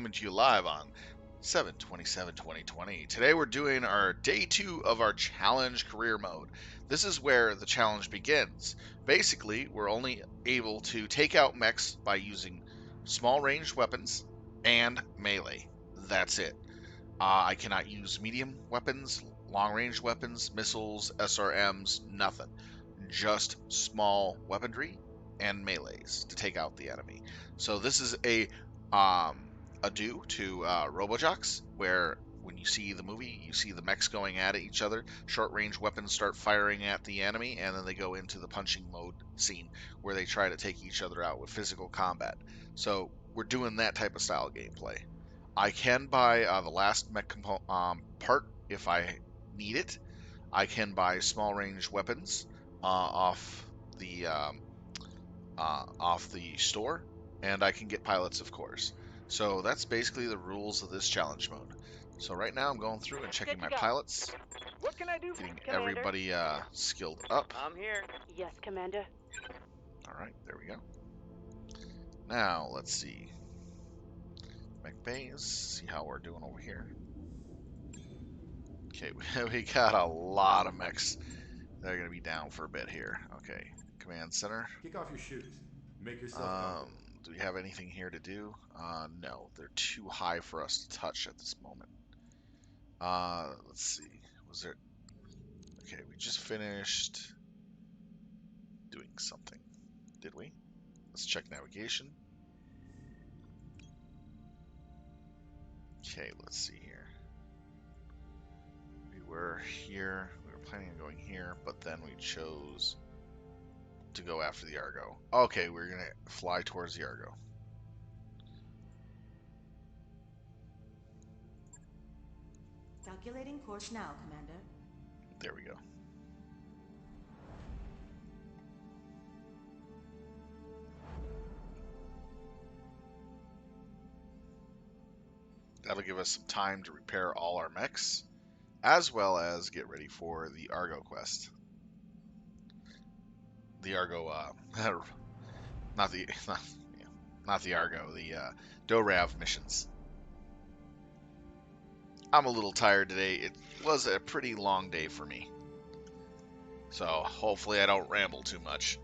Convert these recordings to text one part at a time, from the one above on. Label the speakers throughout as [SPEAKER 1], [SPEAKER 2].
[SPEAKER 1] coming to you live on 7/27/2020. Today we're doing our day 2 of our challenge career mode. This is where the challenge begins. Basically, we're only able to take out mechs by using small ranged weapons and melee. That's it. I cannot use medium weapons, long range weapons, missiles, SRMs, nothing. Just small weaponry and melees to take out the enemy. So this is a due to Robojocks, where when you see the movie, you see the mechs going at each other. Short range weapons start firing at the enemy, and then they go into the punching mode scene where they try to take each other out with physical combat. So we're doing that type of style gameplay. I can buy the last mech part if I need it. I can buy small range weapons off the store, and I can get pilots, of course. So that's basically the rules of this challenge mode. So right now I'm going through and checking my pilots,
[SPEAKER 2] What can I do for you,
[SPEAKER 1] getting
[SPEAKER 2] Commander?
[SPEAKER 1] everybody skilled up.
[SPEAKER 2] I'm here.
[SPEAKER 3] Yes, Commander.
[SPEAKER 1] All right, there we go. Now let's see. Mech bays, see how we're doing over here. Okay, we got a lot of mechs. They're going to be down for a bit here. Okay, command center.
[SPEAKER 4] Kick off your shoes. Make yourself comfortable.
[SPEAKER 1] Do we have anything here to do? No, they're too high for us to touch at this moment. Let's see. Was there... Okay, we just finished doing something. Did we? Let's check navigation. Okay, let's see here. We were here. We were planning on going here, but then we chose to go after the Argo. Okay, we're going to fly towards the Argo.
[SPEAKER 5] Calculating course now, Commander.
[SPEAKER 1] There we go. That'll give us some time to repair all our mechs, as well as get ready for the Argo quest. The Argo, not the Argo, the Dorav missions. I'm a little tired today. It was a pretty long day for me. So hopefully I don't ramble too much.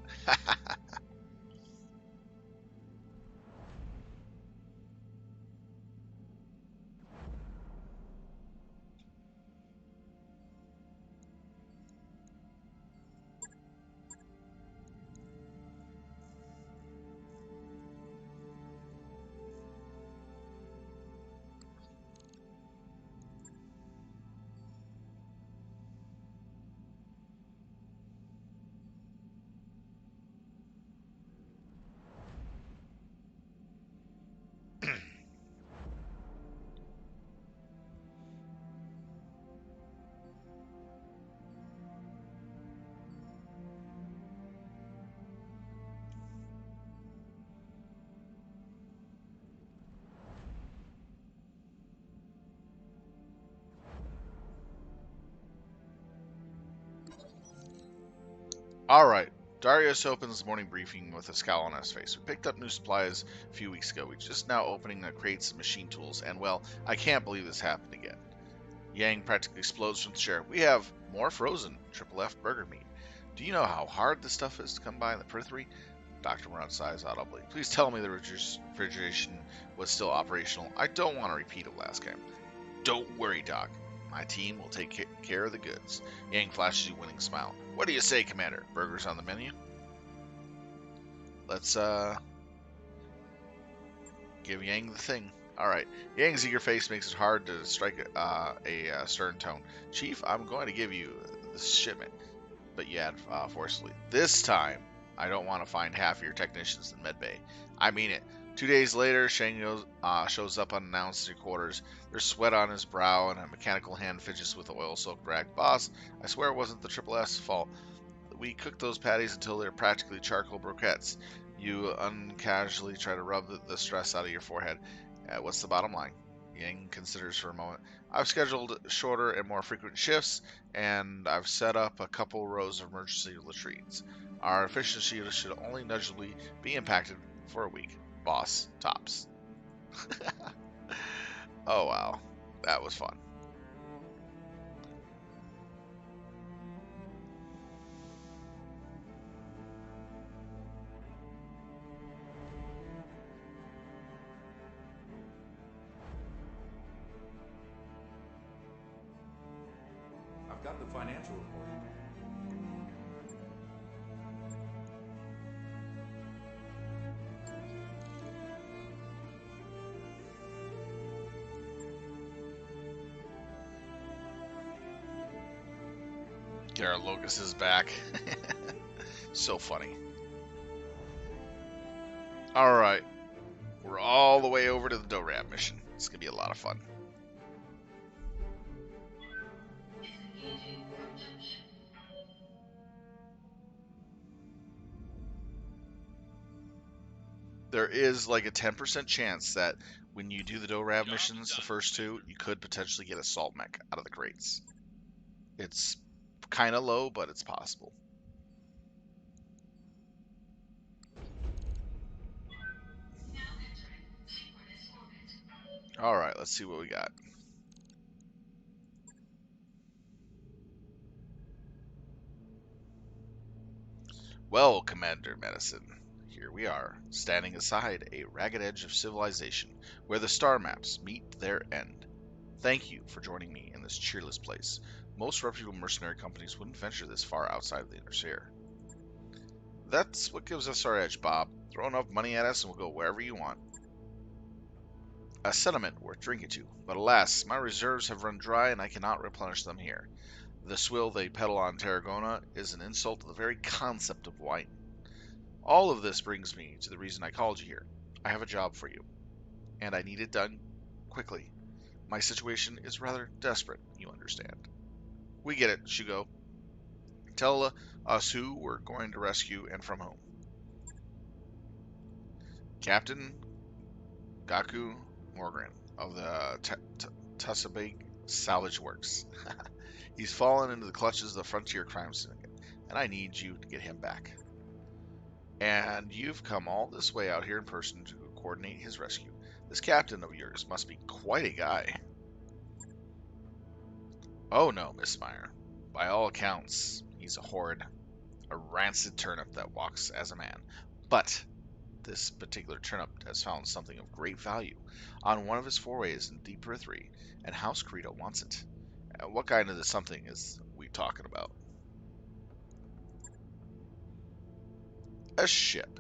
[SPEAKER 1] Alright, Darius opens the morning briefing with a scowl on his face. We picked up new supplies a few weeks ago. We're just now opening the crates and machine tools, and well, I can't believe this happened again. Yang practically explodes from the chair. We have more frozen Triple F burger meat. Do you know how hard this stuff is to come by in the periphery? Dr. Moran sighs audibly. Please tell me the refrigeration was still operational. I don't want to repeat of last time. Don't worry, Doc. My team will take care of the goods. Yang flashes you a winning smile. What do you say, Commander? Burgers on the menu? Let's, give Yang the thing. Alright. Yang's eager face makes it hard to strike a stern tone. Chief, I'm going to give you this shipment. But you add forcefully. This time, I don't want to find half of your technicians in medbay. I mean it. 2 days later, Shang shows up unannounced in your quarters. There's sweat on his brow, and a mechanical hand fidgets with the oil-soaked rag. Boss, I swear it wasn't the Triple S's fault. We cooked those patties until they're practically charcoal brochettes. You uncasually try to rub the stress out of your forehead. What's the bottom line? Yang considers for a moment. I've scheduled shorter and more frequent shifts, and I've set up a couple rows of emergency latrines. Our efficiency should only nugibly be impacted for a week. Boss, tops. Oh wow, that was fun.
[SPEAKER 4] I've got the financial report.
[SPEAKER 1] Get our locusts back. So funny. All right, we're all the way over to the DORAB mission. It's gonna be a lot of fun. There is like a 10% chance that when you do the DORAB missions, the first two, you could potentially get a salt mech out of the crates. It's kind of low, but it's possible. All right, let's see what we got. Well, Commander Medicine, here we are, standing aside a ragged edge of civilization where the star maps meet their end. Thank you for joining me in this cheerless place. Most reputable mercenary companies wouldn't venture this far outside of the inner sphere. That's what gives us our edge, Bob. Throw enough money at us and we'll go wherever you want. A sentiment worth drinking to, but alas, my reserves have run dry and I cannot replenish them here. The swill they peddle on Tarragona is an insult to the very concept of wine. All of this brings me to the reason I called you here. I have a job for you, and I need it done quickly. My situation is rather desperate, you understand. We get it, Shugo. Tell us who we're going to rescue and from whom. Captain Gaku Morgan of the Tasabeg Salvage Works. He's fallen into the clutches of the Frontier Crime Syndicate, and I need you to get him back. And you've come all this way out here in person to coordinate his rescue. This captain of yours must be quite a guy. Oh no, Miss Meyer. By all accounts, he's a horrid, a rancid turnip that walks as a man. But this particular turnip has found something of great value on one of his forays in deep Earthery, and House Credo wants it. What kind of something is we talking about? A ship.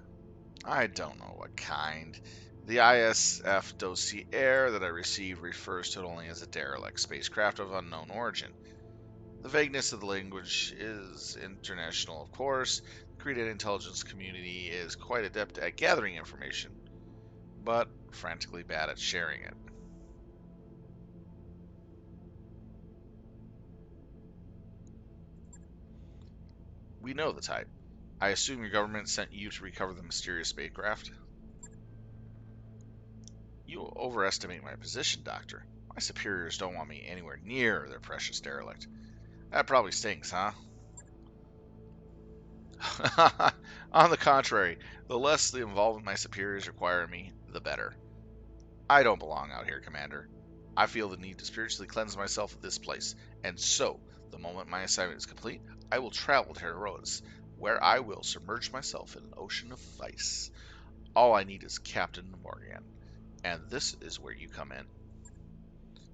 [SPEAKER 1] I don't know what kind. The ISF dossier that I received refers to it only as a derelict spacecraft of unknown origin. The vagueness of the language is international, of course. The Cretan intelligence community is quite adept at gathering information, but frantically bad at sharing it. We know the type. I assume your government sent you to recover the mysterious spacecraft? You overestimate my position, Doctor. My superiors don't want me anywhere near their precious derelict. That probably stinks, huh? On the contrary, the less the involvement my superiors require of me, the better. I don't belong out here, Commander. I feel the need to spiritually cleanse myself of this place, and so, the moment my assignment is complete, I will travel to Herodes, where I will submerge myself in an ocean of vice. All I need is Captain Morgan, and this is where you come in.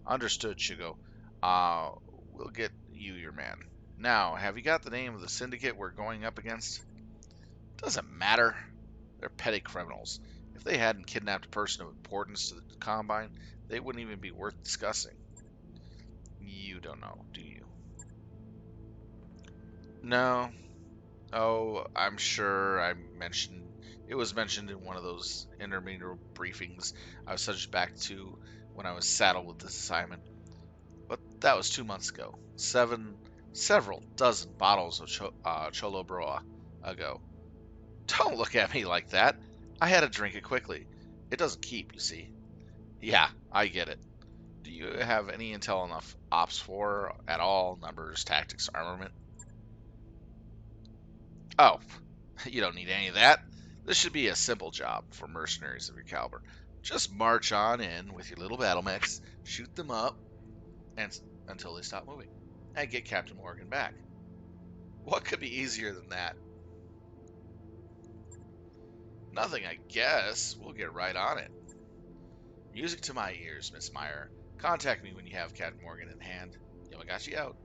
[SPEAKER 1] Understood, Shugo. Uh, we'll get you your man. Now, have you got the name of the syndicate we're going up against? Doesn't matter. They're petty criminals. If they hadn't kidnapped a person of importance to the Combine, they wouldn't even be worth discussing. You don't know, do you? No. Oh, I'm sure it was mentioned in one of those intermediate briefings I was subject back to when I was saddled with this assignment. But that was 2 months ago. Several dozen bottles of Cholo Broa ago. Don't look at me like that. I had to drink it quickly. It doesn't keep, you see. Yeah, I get it. Do you have any intel enough Ops 4 at all? Numbers, tactics, armament? Oh, you don't need any of that. This should be a simple job for mercenaries of your caliber. Just march on in with your little battle mechs, shoot them up, and until they stop moving, and get Captain Morgan back. What could be easier than that? Nothing, I guess. We'll get right on it. Music to my ears, Miss Meyer. Contact me when you have Captain Morgan in hand. Yamagashi out.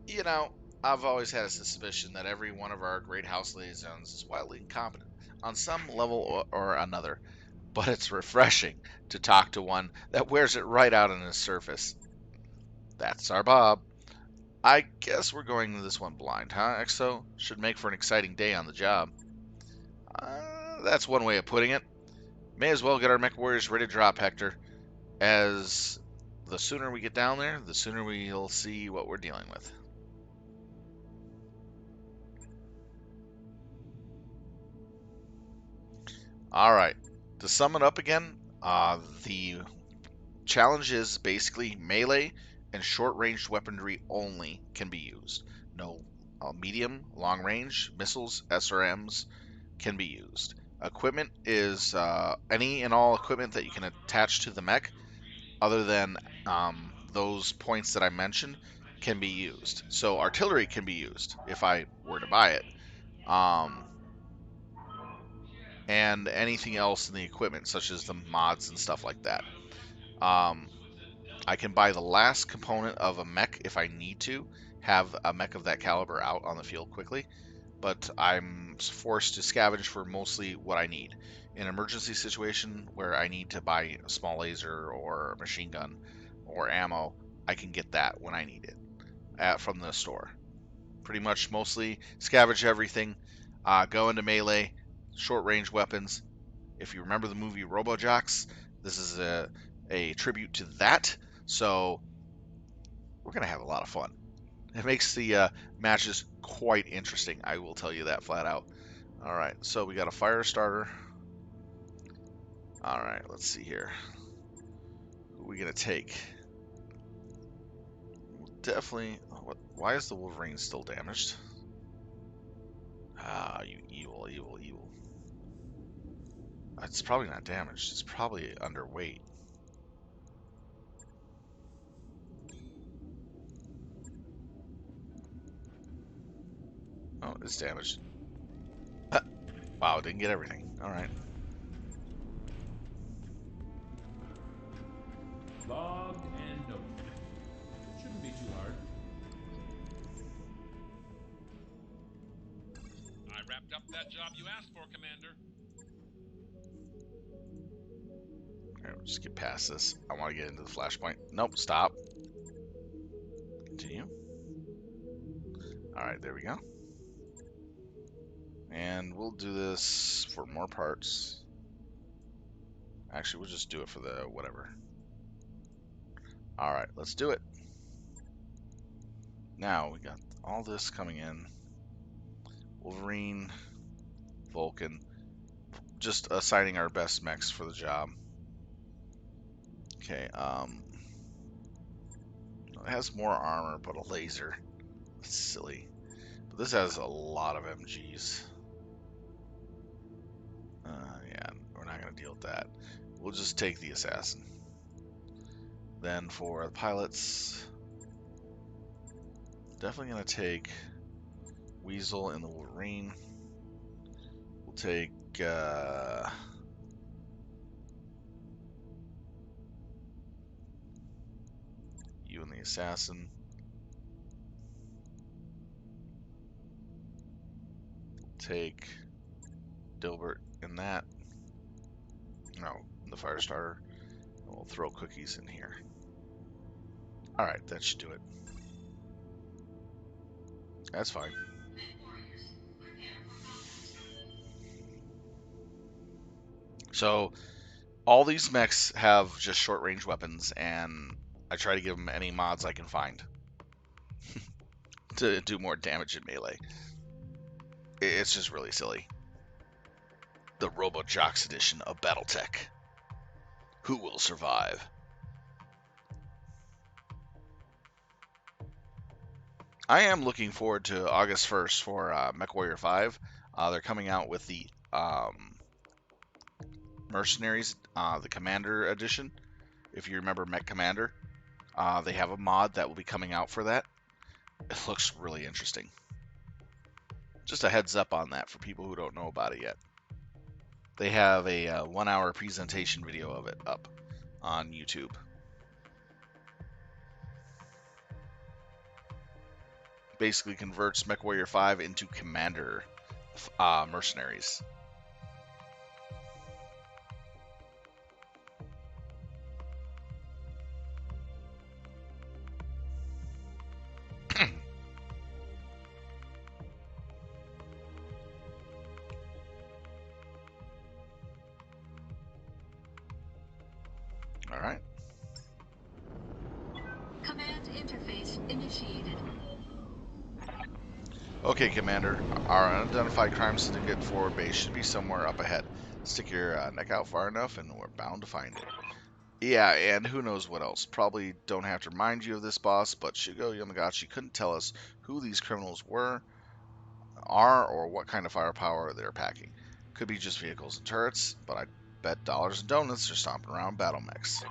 [SPEAKER 1] You know, I've always had a suspicion that every one of our great house liaisons is wildly incompetent on some level or another, but it's refreshing to talk to one that wears it right out on his surface. That's our Bob. I guess we're going to this one blind, huh, Exo? Should make for an exciting day on the job. That's one way of putting it. May as well get our mech warriors ready to drop, Hector, as the sooner we get down there, the sooner we'll see what we're dealing with. All right. To sum it up again, the challenge is basically melee and short-range weaponry only can be used. No medium, long-range missiles, SRMs can be used. Equipment is any and all equipment that you can attach to the mech, other than those points that I mentioned, can be used. So artillery can be used if I were to buy it. Um, and anything else in the equipment, such as the mods and stuff like that. Um, I can buy the last component of a mech if I need to have a mech of that caliber out on the field quickly, but I'm forced to scavenge for mostly what I need. In an emergency situation where I need to buy a small laser or a machine gun or ammo, I can get that when I need it from the store. Pretty much mostly scavenge everything, go into melee, short range weapons. If you remember the movie RoboJocks, this is a tribute to that. So we're going to have a lot of fun. It makes the matches quite interesting, I will tell you that flat out. All right, so we got a fire starter. All right, let's see here. Who are we going to take? Definitely. Why is the Wolverine still damaged? Ah, you evil, evil, evil. It's probably not damaged. It's probably underweight. Oh, it's damaged. Wow, didn't get everything. All right.
[SPEAKER 4] Log and note. Shouldn't be too hard.
[SPEAKER 2] I wrapped up that job you asked for, Commander.
[SPEAKER 1] All right, we'll just get past this. I want to get into the flashpoint. Nope, stop. Continue. All right, there we go. And we'll do this for more parts. Actually, we'll just do it for the whatever. All right, let's do it. Now we got all this coming in. Wolverine, Vulcan, just assigning our best mechs for the job. Okay, it has more armor, but a laser. That's silly. But this has a lot of MGs. Yeah, we're not going to deal with that. We'll just take the assassin. Then for the pilots, definitely going to take Weasel and the Wolverine. We'll take you and the assassin. Take Dilbert in that. No, the fire starter. And we'll throw cookies in here. All right, that should do it. That's fine. So all these mechs have just short range weapons, and I try to give them any mods I can find to do more damage in melee. It's just really silly. The RoboJocks edition of Battletech. Who will survive? I am looking forward to August 1st for MechWarrior 5. They're coming out with the Mercenaries, the Commander Edition. If you remember Mech Commander, they have a mod that will be coming out for that. It looks really interesting. Just a heads up on that for people who don't know about it yet. They have a 1-hour presentation video of it up on YouTube. Basically converts MechWarrior 5 into Commander mercenaries. All right.
[SPEAKER 3] Command interface initiated.
[SPEAKER 1] Okay, Commander. Our unidentified crime syndicate forward base should be somewhere up ahead. Stick your neck out far enough, and we're bound to find it. Yeah, and who knows what else. Probably don't have to remind you of this, boss, but Shugo Yamagachi couldn't tell us who these criminals are, or what kind of firepower they're packing. Could be just vehicles and turrets, but I bet dollars and donuts they're stomping around battle mechs.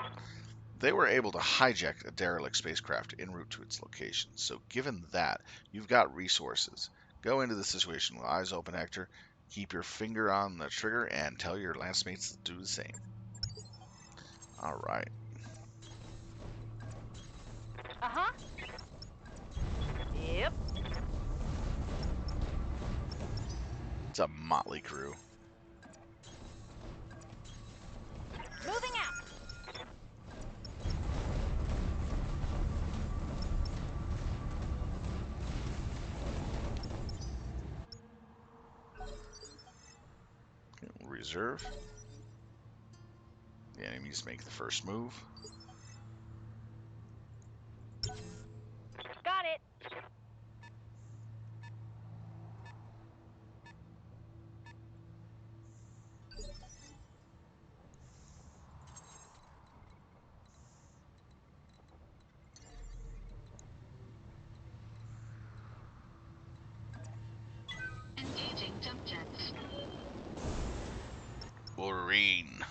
[SPEAKER 1] They were able to hijack a derelict spacecraft en route to its location, so given that, you've got resources. Go into the situation with eyes open, Hector. Keep your finger on the trigger and tell your lancemates to do the same. Alright.
[SPEAKER 5] Uh-huh. Yep.
[SPEAKER 1] It's a motley crew.
[SPEAKER 5] Moving out.
[SPEAKER 1] Reserve. The enemies make the first move.
[SPEAKER 5] Got it.
[SPEAKER 3] Engaging jump jets.
[SPEAKER 1] Wolverine.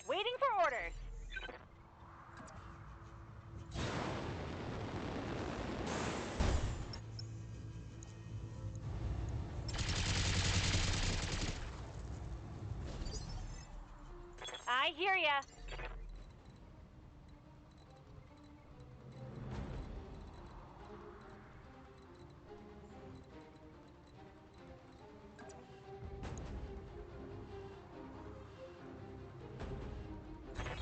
[SPEAKER 5] Waiting for orders. I hear ya.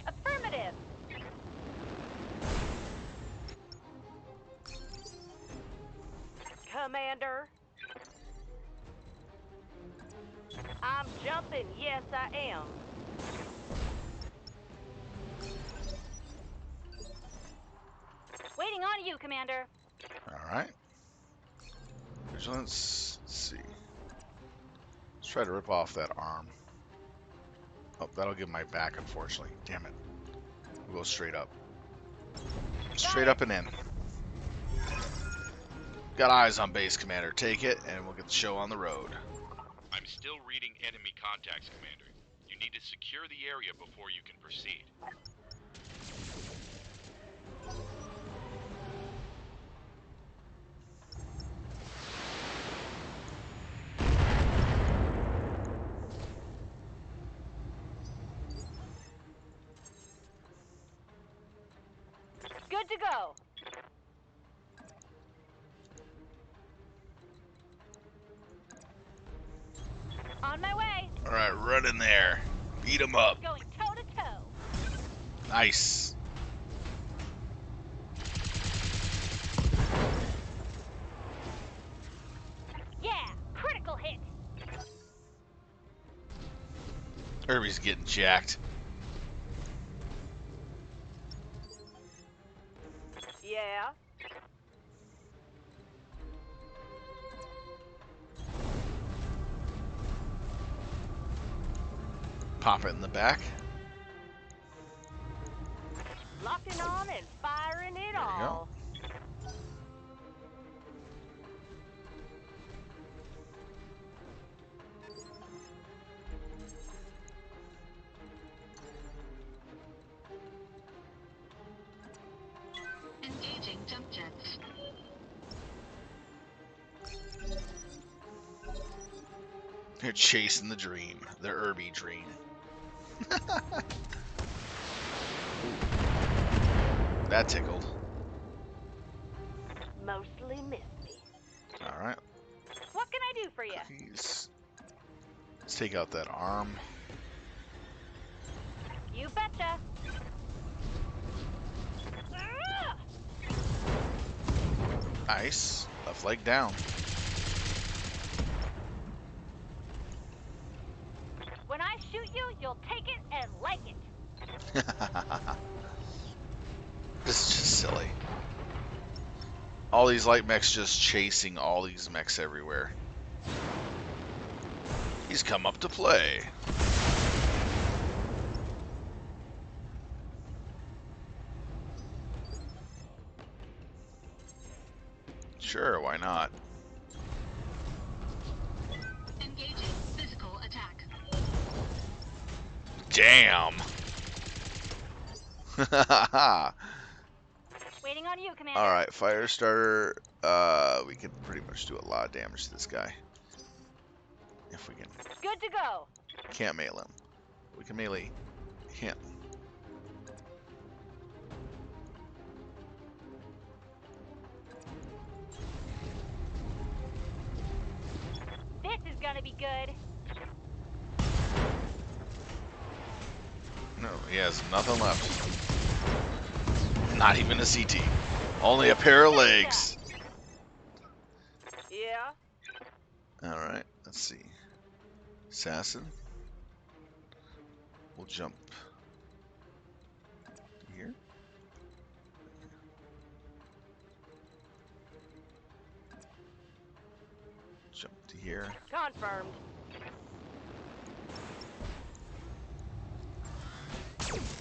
[SPEAKER 5] Affirmative. Commander. I'm jumping. Yes, I am. Waiting on you, Commander.
[SPEAKER 1] Alright. Vigilance. Let's see. Let's try to rip off that arm. Oh, that'll give my back, unfortunately. Damn it. We'll go straight up. Straight up and in. Got eyes on base, Commander. Take it, and we'll get the show on the road.
[SPEAKER 2] I'm still reading enemy contacts, Commander. You need to secure the area before you can proceed.
[SPEAKER 5] Good to go. On my way.
[SPEAKER 1] Alright, run in there. Beat them up.
[SPEAKER 5] Going toe to toe.
[SPEAKER 1] Nice.
[SPEAKER 5] Yeah, critical hit.
[SPEAKER 1] Irby's getting jacked.
[SPEAKER 5] Yeah.
[SPEAKER 1] Pop it in the back.
[SPEAKER 5] Locking on and firing it
[SPEAKER 1] There you go.
[SPEAKER 5] all.
[SPEAKER 1] They're chasing the dream, the Irby dream. That tickled.
[SPEAKER 5] Mostly missed me.
[SPEAKER 1] All right,
[SPEAKER 5] What can I do for you?
[SPEAKER 1] cookies. Let's take out that arm.
[SPEAKER 5] You betcha.
[SPEAKER 1] Nice. Left leg down.
[SPEAKER 5] When I shoot you, you'll take it and like it.
[SPEAKER 1] This is just silly. All these light mechs just chasing all these mechs everywhere. He's come up to play. Sure, why not?
[SPEAKER 3] Engaging physical attack.
[SPEAKER 1] Damn.
[SPEAKER 5] Waiting on you, Commander.
[SPEAKER 1] All right, fire starter. We can pretty much do a lot of damage to this guy if we can.
[SPEAKER 5] Good to go.
[SPEAKER 1] Can't melee him. We can melee him.
[SPEAKER 5] This is gonna be good.
[SPEAKER 1] No, he has nothing left. Not even a CT. Only a pair of legs.
[SPEAKER 5] Yeah.
[SPEAKER 1] All right, let's see. Assassin. We'll jump here. Jump to here.
[SPEAKER 5] Confirmed.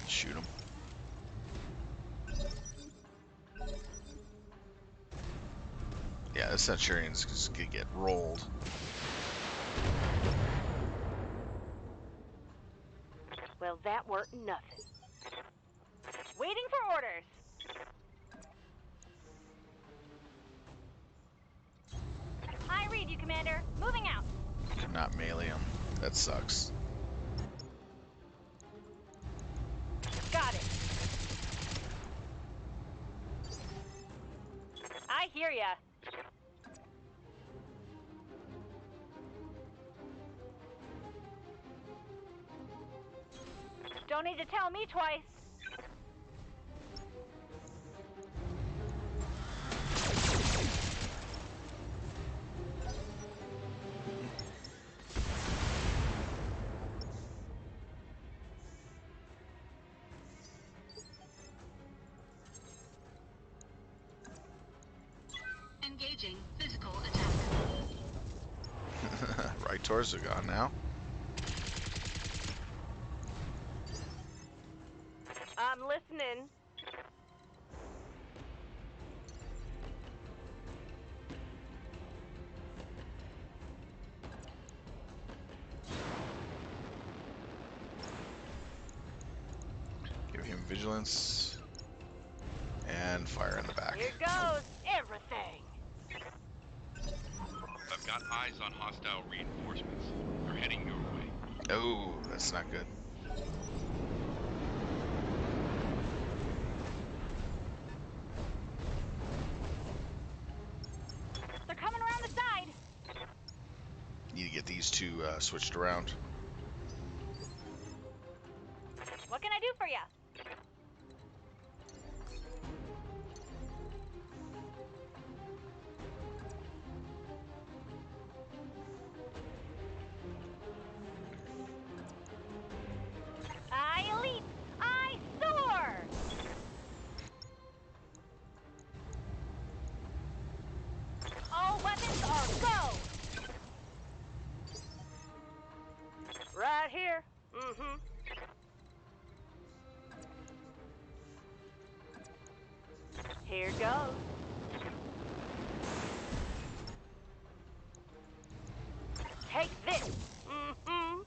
[SPEAKER 1] Shoot him. Yeah, this Centurion's just gonna get rolled.
[SPEAKER 5] Well, that weren't nothing. Waiting for orders. I read you, Commander. Moving out.
[SPEAKER 1] Could not melee him. That sucks.
[SPEAKER 5] Got it. I hear ya. Don't need to tell me twice.
[SPEAKER 3] Engaging physical attack.
[SPEAKER 1] Right torso gone now.
[SPEAKER 5] I'm listening.
[SPEAKER 1] Give him vigilance and fire in the back.
[SPEAKER 5] Here goes everything.
[SPEAKER 2] I've got eyes on hostile reinforcements. They're heading your way.
[SPEAKER 1] Oh, that's not good.
[SPEAKER 5] They're coming around the side.
[SPEAKER 1] Need to get these two switched around.
[SPEAKER 5] What can I do for ya? I leap. I soar. All weapons are go. Right here. Mm-hmm. Here goes. Take this. Mm-hmm.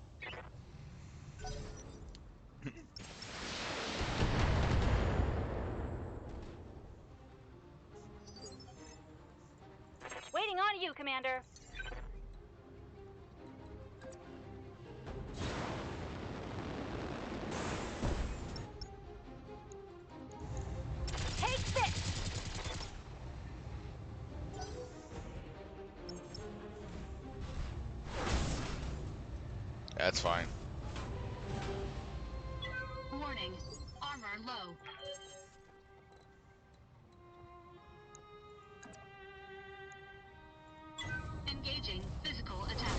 [SPEAKER 5] Waiting on you, Commander.
[SPEAKER 1] That's fine.
[SPEAKER 3] Warning. Armor low. Engaging physical attack.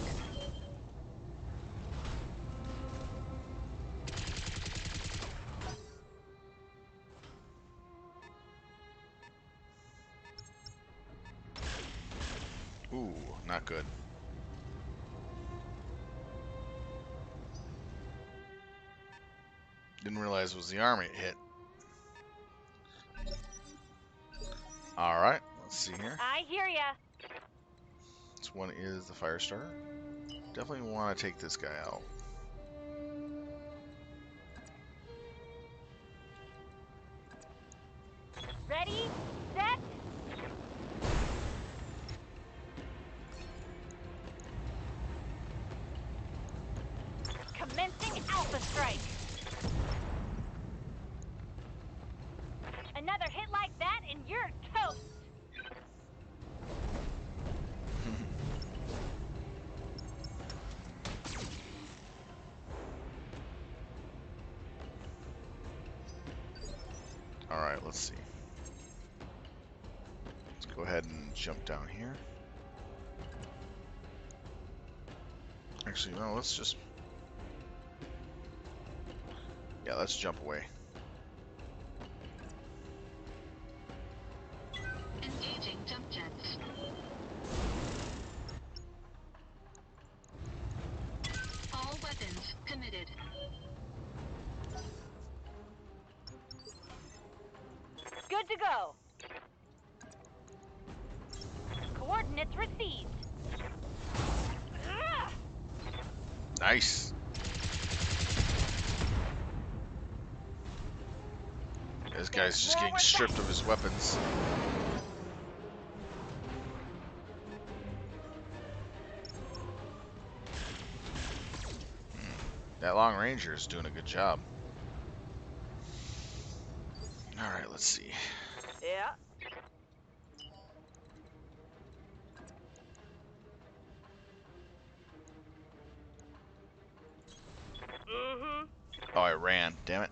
[SPEAKER 1] Ooh, not good. Didn't realize it was the army it hit. Alright, let's see here.
[SPEAKER 5] I hear ya.
[SPEAKER 1] This one is the fire starter. Definitely want to take this guy out.
[SPEAKER 5] Ready, set. Commencing Alpha Strike. Another hit like that and you're toast.
[SPEAKER 1] Alright, let's see. Let's go ahead and jump down here. Actually, no, let's just... Yeah, let's jump away.
[SPEAKER 3] Engaging jump jets. All weapons committed.
[SPEAKER 5] Good to go. Coordinates received. Ugh.
[SPEAKER 1] Nice! This guy's just getting stripped of his weapons. That Long Ranger is doing a good job. Alright, let's see.
[SPEAKER 5] Yeah. Mm-hmm.
[SPEAKER 1] Oh, I ran. Damn it.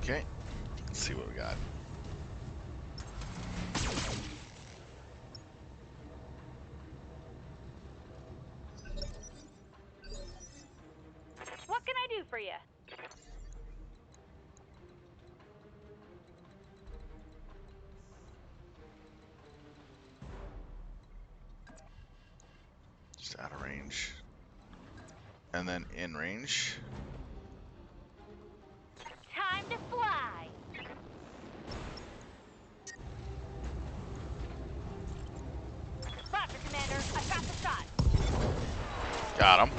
[SPEAKER 1] Okay. Let's see what we got.
[SPEAKER 5] What can I do for you?
[SPEAKER 1] Just out of range. And then in range.
[SPEAKER 5] Time to fly. Roger, Commander. I've got the shot.
[SPEAKER 1] Got him.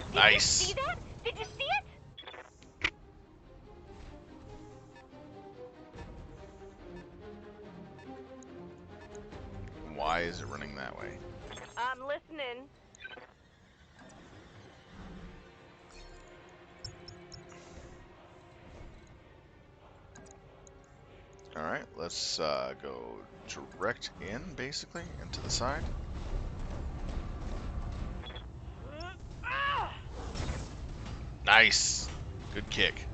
[SPEAKER 5] Did
[SPEAKER 1] Nice.
[SPEAKER 5] you see that? Did you see it?
[SPEAKER 1] Why is it running that way?
[SPEAKER 5] I'm listening.
[SPEAKER 1] Alright, let's go direct in, basically, into the side.
[SPEAKER 5] Ah!
[SPEAKER 1] Nice! Good kick.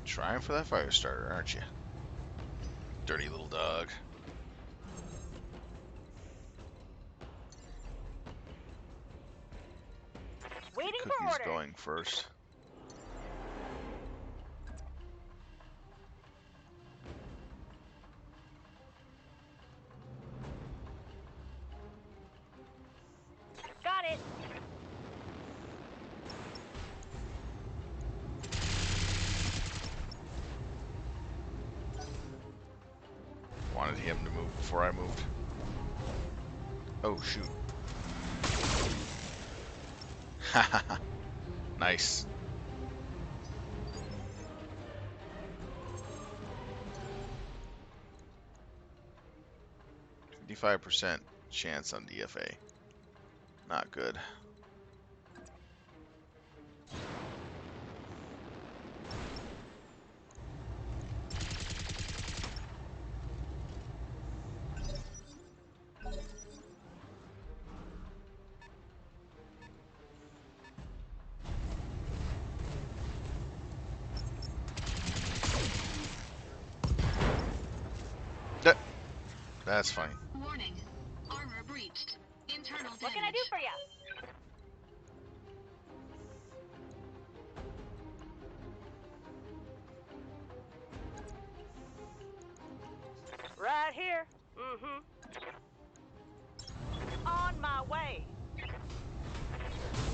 [SPEAKER 1] Trying for that fire starter, aren't you? Dirty little dog.
[SPEAKER 5] Waiting for
[SPEAKER 1] Cookie's
[SPEAKER 5] orders.
[SPEAKER 1] going first.
[SPEAKER 5] Got it.
[SPEAKER 1] Wanted him to move before I moved. Oh, shoot. Nice. 25% chance on DFA. Not good. That's fine.
[SPEAKER 3] Warning. Armor breached. Internal damage.
[SPEAKER 5] What can I do for you? Right here. Mm-hmm. On my way.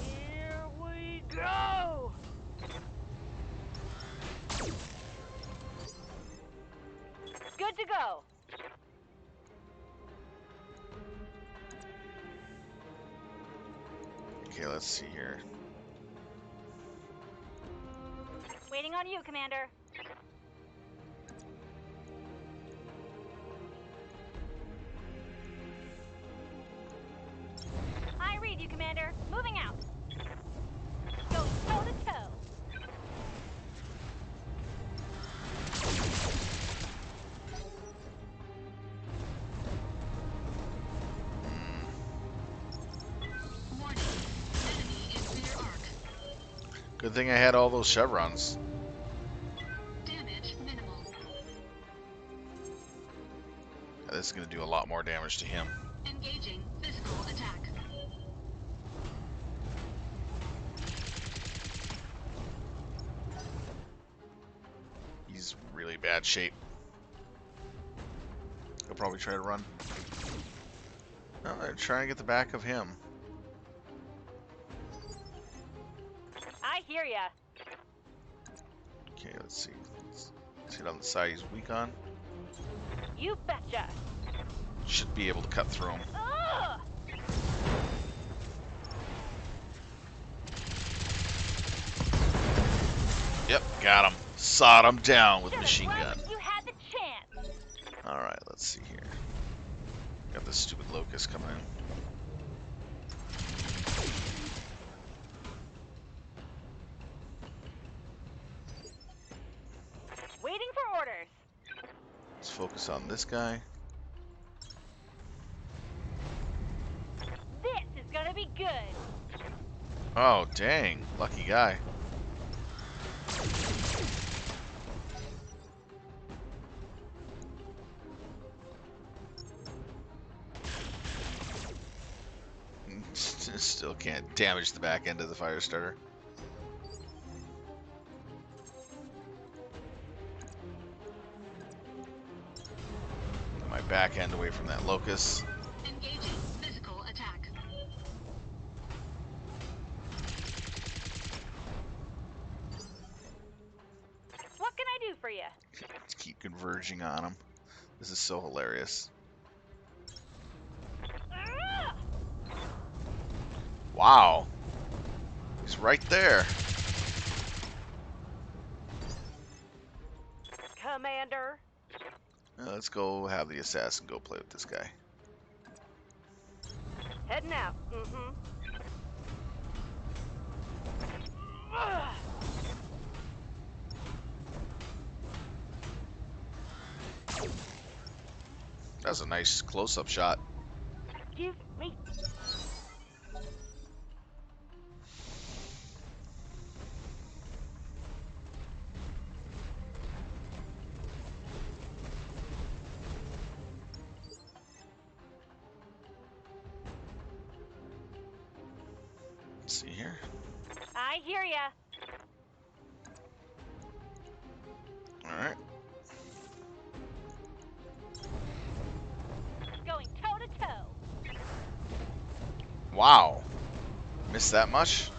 [SPEAKER 5] Here we go. Good to go.
[SPEAKER 1] Okay, let's see here.
[SPEAKER 5] Waiting on you, Commander. I read you, Commander. Moving out. Go toe to toe.
[SPEAKER 3] Warning. Enemy in rear arc.
[SPEAKER 1] Good thing I had all those chevrons.
[SPEAKER 3] Damage minimal.
[SPEAKER 1] This is going to do a lot more damage to him.
[SPEAKER 3] Engaging physical attack.
[SPEAKER 1] He's really bad shape. He'll probably try to run. No, they're trying to get the back of him.
[SPEAKER 5] I hear ya.
[SPEAKER 1] Okay, let's see. Let's hit on the side he's weak on.
[SPEAKER 5] You betcha.
[SPEAKER 1] Should be able to cut through him.
[SPEAKER 5] Ugh!
[SPEAKER 1] Yep, got him. Sawed him down with
[SPEAKER 5] Should've
[SPEAKER 1] machine
[SPEAKER 5] run
[SPEAKER 1] gun.
[SPEAKER 5] when you had the chance.
[SPEAKER 1] Alright, let's see here. Got this stupid locust coming in.
[SPEAKER 5] Waiting for orders.
[SPEAKER 1] Let's focus on this guy.
[SPEAKER 5] This is gonna be good.
[SPEAKER 1] Oh, dang. Lucky guy. Still can't damage the back end of the fire starter. Get my back end away from that locust.
[SPEAKER 3] Engaging physical attack.
[SPEAKER 5] What can I do for you?
[SPEAKER 1] Let's keep converging on him. This is so hilarious. Wow. He's right there.
[SPEAKER 5] Commander.
[SPEAKER 1] Now let's go have the assassin go play with this guy.
[SPEAKER 5] Heading out. Mm-hmm.
[SPEAKER 1] That was a nice close-up shot.
[SPEAKER 5] Give me.
[SPEAKER 1] Let's see here.
[SPEAKER 5] I hear ya.
[SPEAKER 1] Alright.
[SPEAKER 5] Going toe to toe.
[SPEAKER 1] Wow. Missed that much?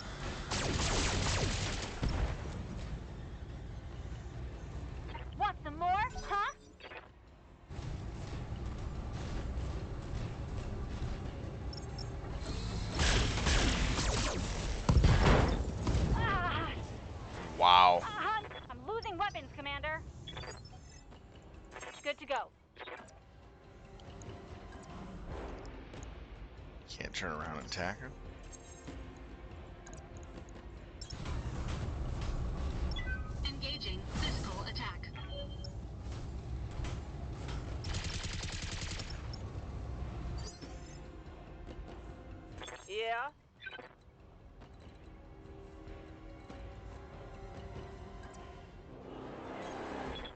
[SPEAKER 5] Want some more? Huh? Ah,
[SPEAKER 1] Wow.
[SPEAKER 5] I'm losing weapons, Commander. Good to go.
[SPEAKER 1] Can't turn around and attack her.
[SPEAKER 3] Engaging physical attack.
[SPEAKER 6] Yeah?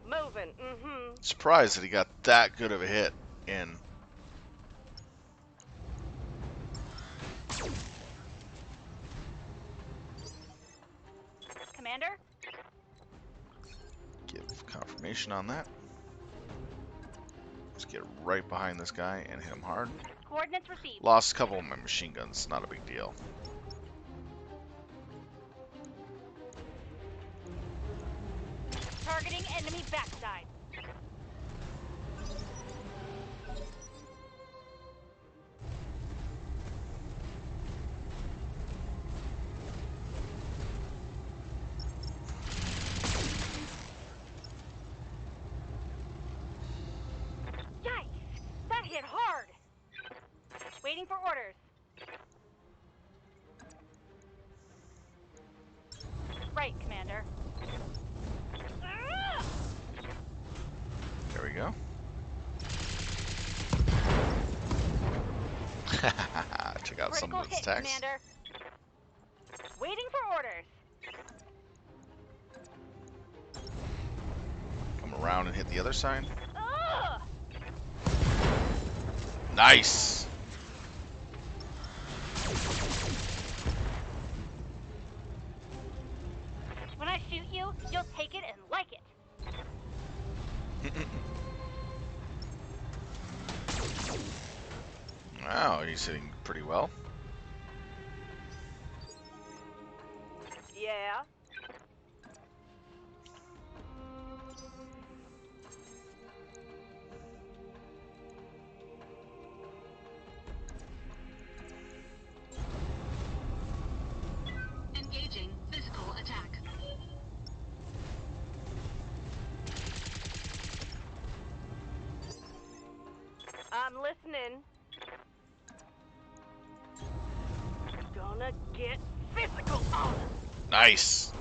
[SPEAKER 6] Moving,
[SPEAKER 1] Surprised that he got that good of a hit in.
[SPEAKER 5] Commander?
[SPEAKER 1] Give confirmation on that. Let's get right behind this guy and hit him hard.
[SPEAKER 5] Coordinates received.
[SPEAKER 1] Lost a couple of my machine guns, not a big deal.
[SPEAKER 5] Targeting enemy backside. Yikes! That hit hard! Waiting for orders. Right, Commander.
[SPEAKER 1] There we go. Check out some
[SPEAKER 5] Critical
[SPEAKER 1] of its
[SPEAKER 5] hit,
[SPEAKER 1] attacks.
[SPEAKER 5] Commander. Waiting for orders.
[SPEAKER 1] Come around and hit the other side.
[SPEAKER 5] Ugh!
[SPEAKER 1] Nice!
[SPEAKER 5] When I shoot you, you'll take it and like it.
[SPEAKER 1] Wow, he's hitting pretty well.
[SPEAKER 6] yeah.
[SPEAKER 3] Engaging physical attack.
[SPEAKER 6] I'm listening. Gonna get physical on him.
[SPEAKER 1] Nice!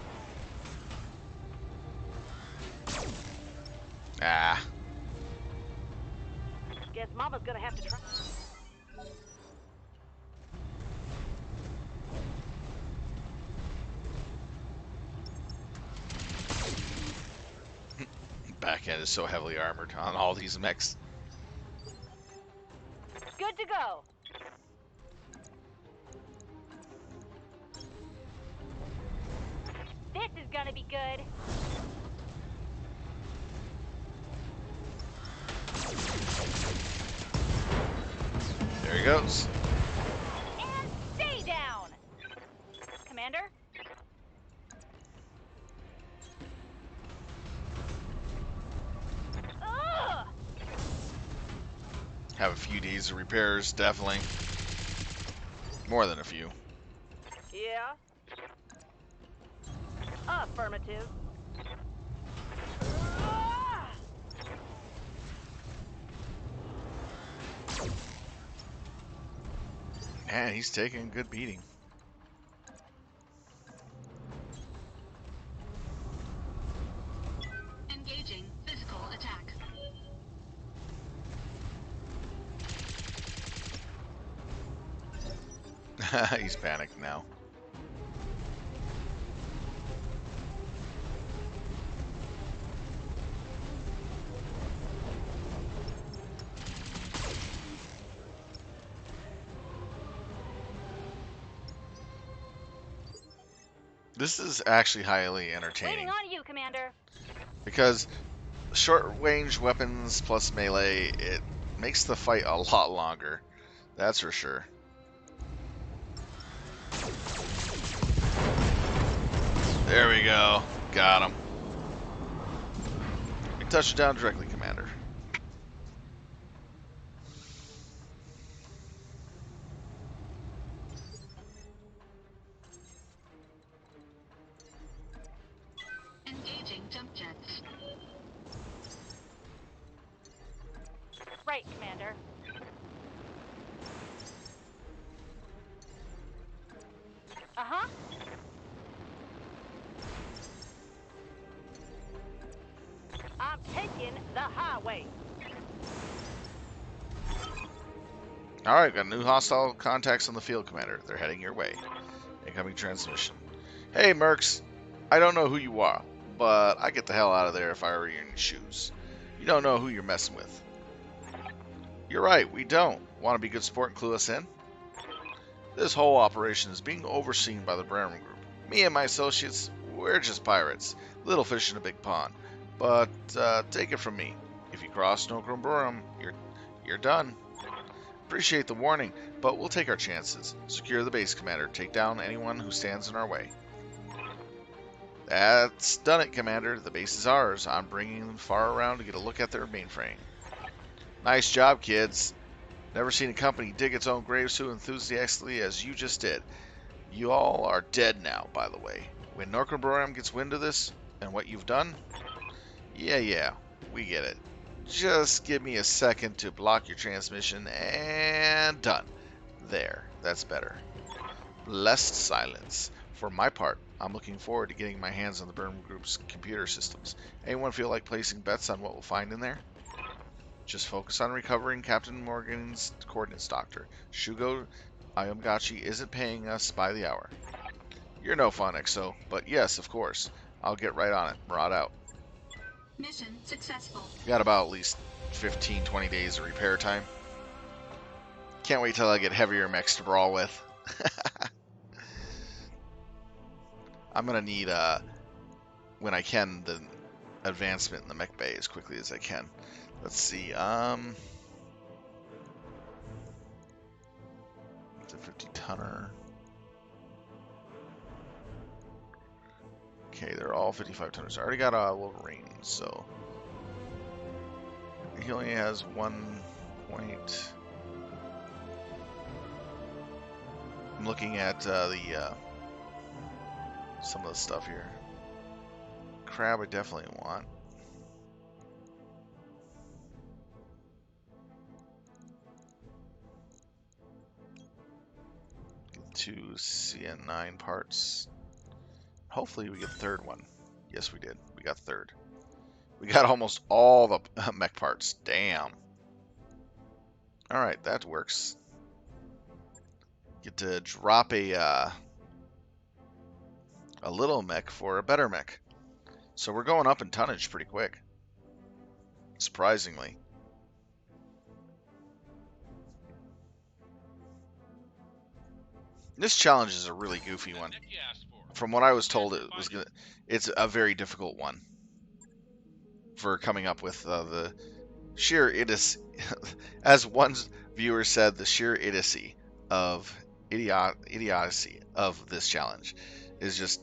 [SPEAKER 1] Ah.
[SPEAKER 6] Guess Mama's gonna have to try.
[SPEAKER 1] Back end is so heavily armored on all these mechs.
[SPEAKER 5] Good to go. This is gonna be good.
[SPEAKER 1] There he goes.
[SPEAKER 5] And stay down. Commander? Ugh!
[SPEAKER 1] Have a few days of repairs, definitely. More than a few.
[SPEAKER 6] Yeah. Affirmative. Ah!
[SPEAKER 1] Man, he's taking a good beating.
[SPEAKER 3] Engaging physical attack.
[SPEAKER 1] He's panicked now. This is actually highly entertaining
[SPEAKER 5] Waiting on you, Commander.
[SPEAKER 1] because short range weapons plus melee, it makes the fight a lot longer. That's for sure. There we go. Got him. You touch it down directly, Commander.
[SPEAKER 3] Engaging jump jets.
[SPEAKER 5] Right, Commander. Uh-huh.
[SPEAKER 6] I'm taking the highway.
[SPEAKER 1] Alright, got new hostile contacts on the field, Commander. They're heading your way. Incoming transmission. Hey, Mercs. I don't know who you are, but I'd get the hell out of there if I were in your shoes. You don't know who you're messing with. You're right, we don't. Want to be good sport and clue us in? This whole operation is being overseen by the Bremen Group. Me and my associates, we're just pirates. Little fish in a big pond. But take it from me. If you cross Nokrum, you're done. Appreciate the warning, but we'll take our chances. Secure the base, Commander. Take down anyone who stands in our way. That's done it, Commander. The base is ours. I'm bringing them far around to get a look at their mainframe. Nice job, kids. Never seen a company dig its own grave so enthusiastically as you just did. You all are dead now, by the way. When Norcromborium gets wind of this and what you've done, yeah, we get it. Just give me a second to block your transmission, and done. There, that's better. Blessed silence. For my part, I'm looking forward to getting my hands on the Bremen Group's computer systems. Anyone feel like placing bets on what we'll find in there? Just focus on recovering Captain Morgan's coordinates, Doctor. Shugo Ayamgachi isn't paying us by the hour. You're no fun, XO, but yes, of course. I'll get right on it. Murad out.
[SPEAKER 3] Mission successful.
[SPEAKER 1] Got about at least 15, 20 days of repair time. Can't wait till I get heavier mechs to brawl with. I'm going to need, when I can, the advancement in the mech bay as quickly as I can. Let's see, it's a 50-tonner. Okay, they're all 55-tonners. I already got a Wolverine, so he only has 1 point. I'm looking at some of the stuff here. Crab I definitely want. Get 2 CN9 parts. Hopefully we get the third one. Yes, we did. We got third. We got almost all the mech parts. Damn. Alright, that works. Get to drop a little mech for a better mech. So we're going up in tonnage pretty quick. Surprisingly. This challenge is a really goofy one. From what I was told, it's a very difficult one for coming up with the sheer idiocy, as one viewer said, the sheer idiocy of this challenge is just,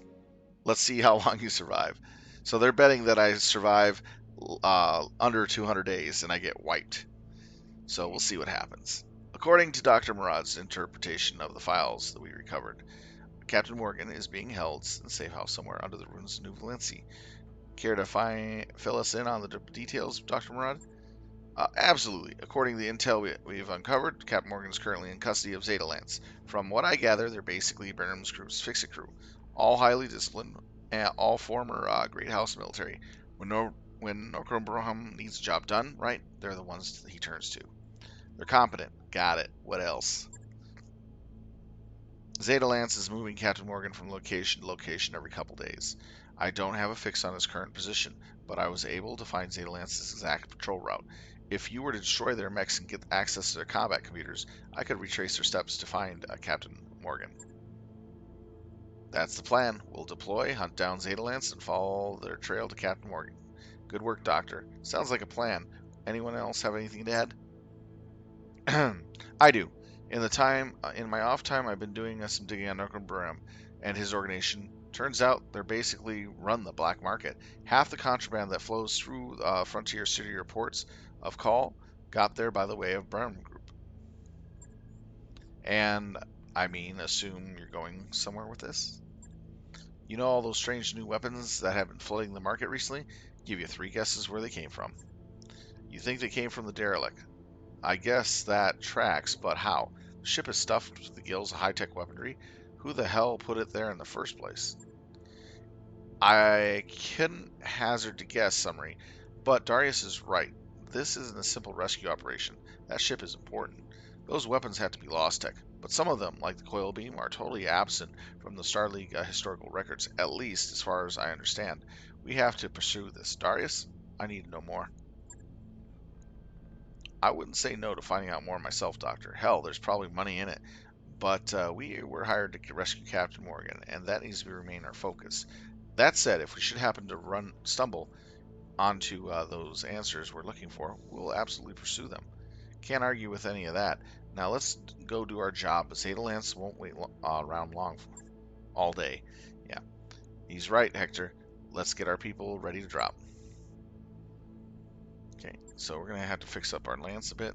[SPEAKER 1] let's see how long you survive. So they're betting that I survive under 200 days and I get wiped. So we'll see what happens. According to Dr. Murad's interpretation of the files that we recovered, Captain Morgan is being held in a safe house somewhere under the ruins of New Valency. Care to fill us in on the details, Dr. Murad? Absolutely. According to the intel we've uncovered, Captain Morgan is currently in custody of Zeta Lance. From what I gather, they're basically Burnham's Group's fix-it crew. All highly disciplined, and all former Great House military. When Nokrum needs a job done, right, they're the ones he turns to. They're competent. Got it. What else? Zeta Lance is moving Captain Morgan from location to location every couple days. I don't have a fix on his current position, but I was able to find Zeta Lance's exact patrol route. If you were to destroy their mechs and get access to their combat computers, I could retrace their steps to find Captain Morgan. That's the plan. We'll deploy, hunt down Zeta Lance, and follow their trail to Captain Morgan. Good work, Doctor. Sounds like a plan. Anyone else have anything to add? I do. In my off time, I've been doing some digging on Nokrum and his organization. Turns out they're basically run the black market. Half the contraband that flows through frontier city ports of call got there by the way of Bremen Group. And I mean, assume you're going somewhere with this. You know all those strange new weapons that have been flooding the market recently? Give you 3 guesses where they came from. You think they came from the derelict? I guess that tracks, but how? The ship is stuffed with the gills of high-tech weaponry. Who the hell put it there in the first place? I couldn't hazard to guess, summary, but Darius is right. This isn't a simple rescue operation. That ship is important. Those weapons have to be lost tech, but some of them, like the coil beam, are totally absent from the Star League historical records, at least as far as I understand. We have to pursue this. Darius, I need to know more. I wouldn't say no to finding out more myself, Doctor. Hell, there's probably money in it. But we were hired to rescue Captain Morgan, and that needs to remain our focus. That said, if we should happen to stumble onto those answers we're looking for, we'll absolutely pursue them. Can't argue with any of that. Now let's go do our job. Zeta Lance won't wait around long all day. Yeah, he's right, Hector. Let's get our people ready to drop. Okay, so we're gonna have to fix up our lance a bit.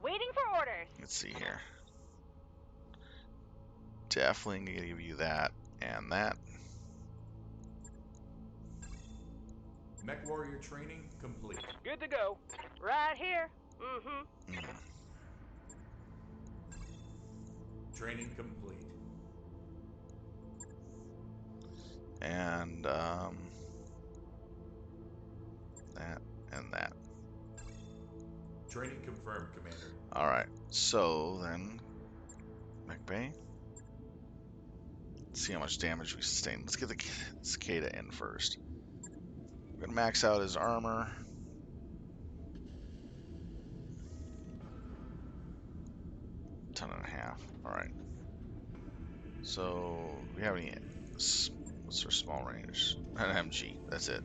[SPEAKER 6] Waiting for orders.
[SPEAKER 1] Let's see here. Definitely gonna give you that and that.
[SPEAKER 4] Mech warrior training complete.
[SPEAKER 6] Good to go. Right here. Mm-hmm.
[SPEAKER 4] Training complete.
[SPEAKER 1] And that and that.
[SPEAKER 4] Training confirmed, Commander.
[SPEAKER 1] All right. So then, Mech Bay. Let's see how much damage we sustain. Let's get the cicada in first. We're gonna max out his armor. Ton and a half. All right. So we have any? What's our small range? An MG. That's it.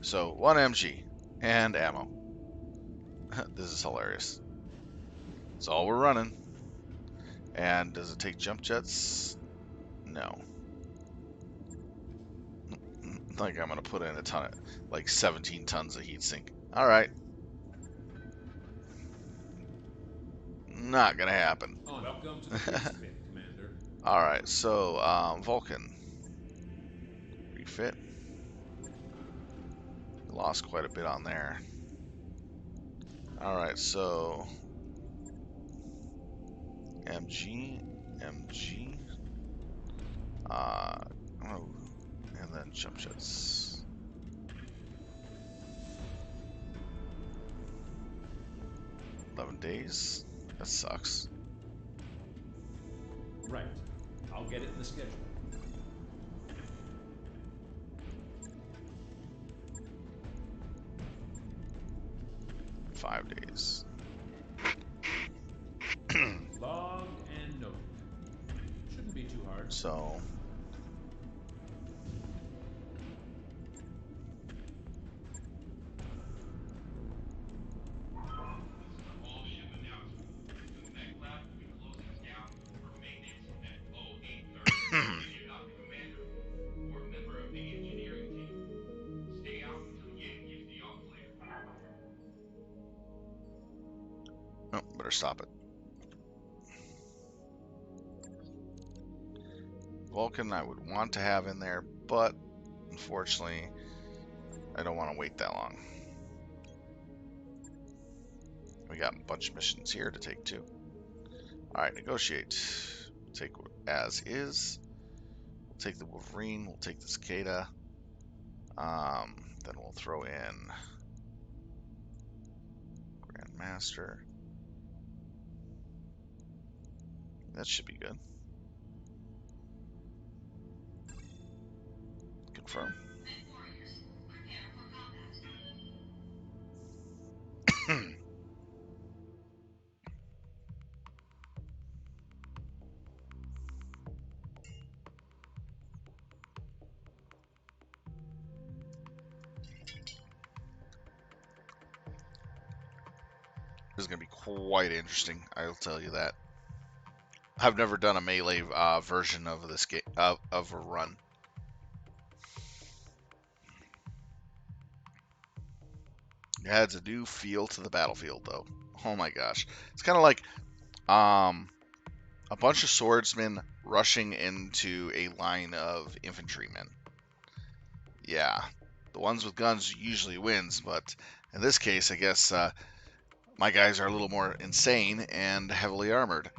[SPEAKER 1] So 1 MG and ammo. This is hilarious. It's all we're running. And does it take jump jets? No. Like I'm gonna put in a ton of, like 17 tons of heat sink. All right. Not gonna happen.
[SPEAKER 4] Welcome to the grease pit, Commander.
[SPEAKER 1] All right. So Vulcan. Refit. Lost quite a bit on there. All right. So MG. Oh, and then jump jets. $11 That sucks.
[SPEAKER 4] Right. I'll get it in the schedule.
[SPEAKER 1] $5
[SPEAKER 4] Log and note. Shouldn't be too hard.
[SPEAKER 1] So oh, better stop it. Vulcan I would want to have in there, but unfortunately I don't want to wait that long. We got a bunch of missions here to take too. Alright, negotiate. Take as is. We'll take the Wolverine, we'll take the Cicada. Then we'll throw in Grandmaster. That should be good. Confirm. This is going to be quite interesting, I'll tell you that. I've never done a melee version of this game of a run. It adds a new feel to the battlefield, though. Oh my gosh, it's kind of like a bunch of swordsmen rushing into a line of infantrymen. Yeah, the ones with guns usually wins, but in this case, I guess My guys are a little more insane and heavily armored.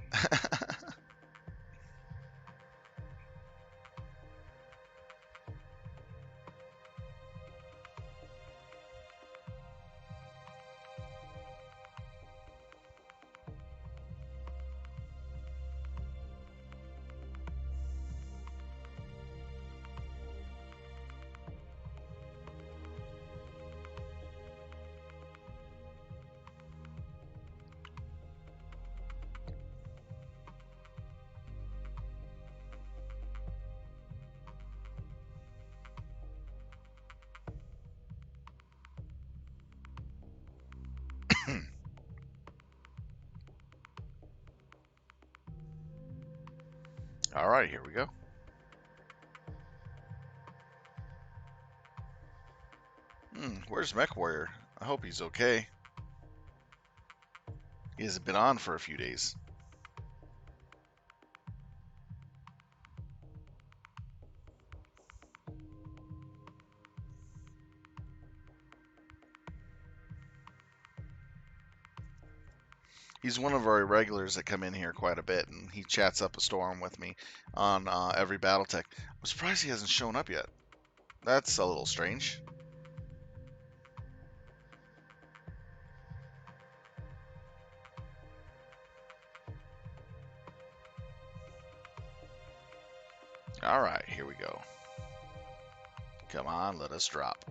[SPEAKER 1] All right, here we go. Where's Mech Warrior? I hope he's okay. He hasn't been on for a few days. He's one of our regulars that come in here quite a bit, and he chats up a storm with me on every Battletech. I'm surprised he hasn't shown up yet. That's a little strange. All right, here we go. Come on, let us drop.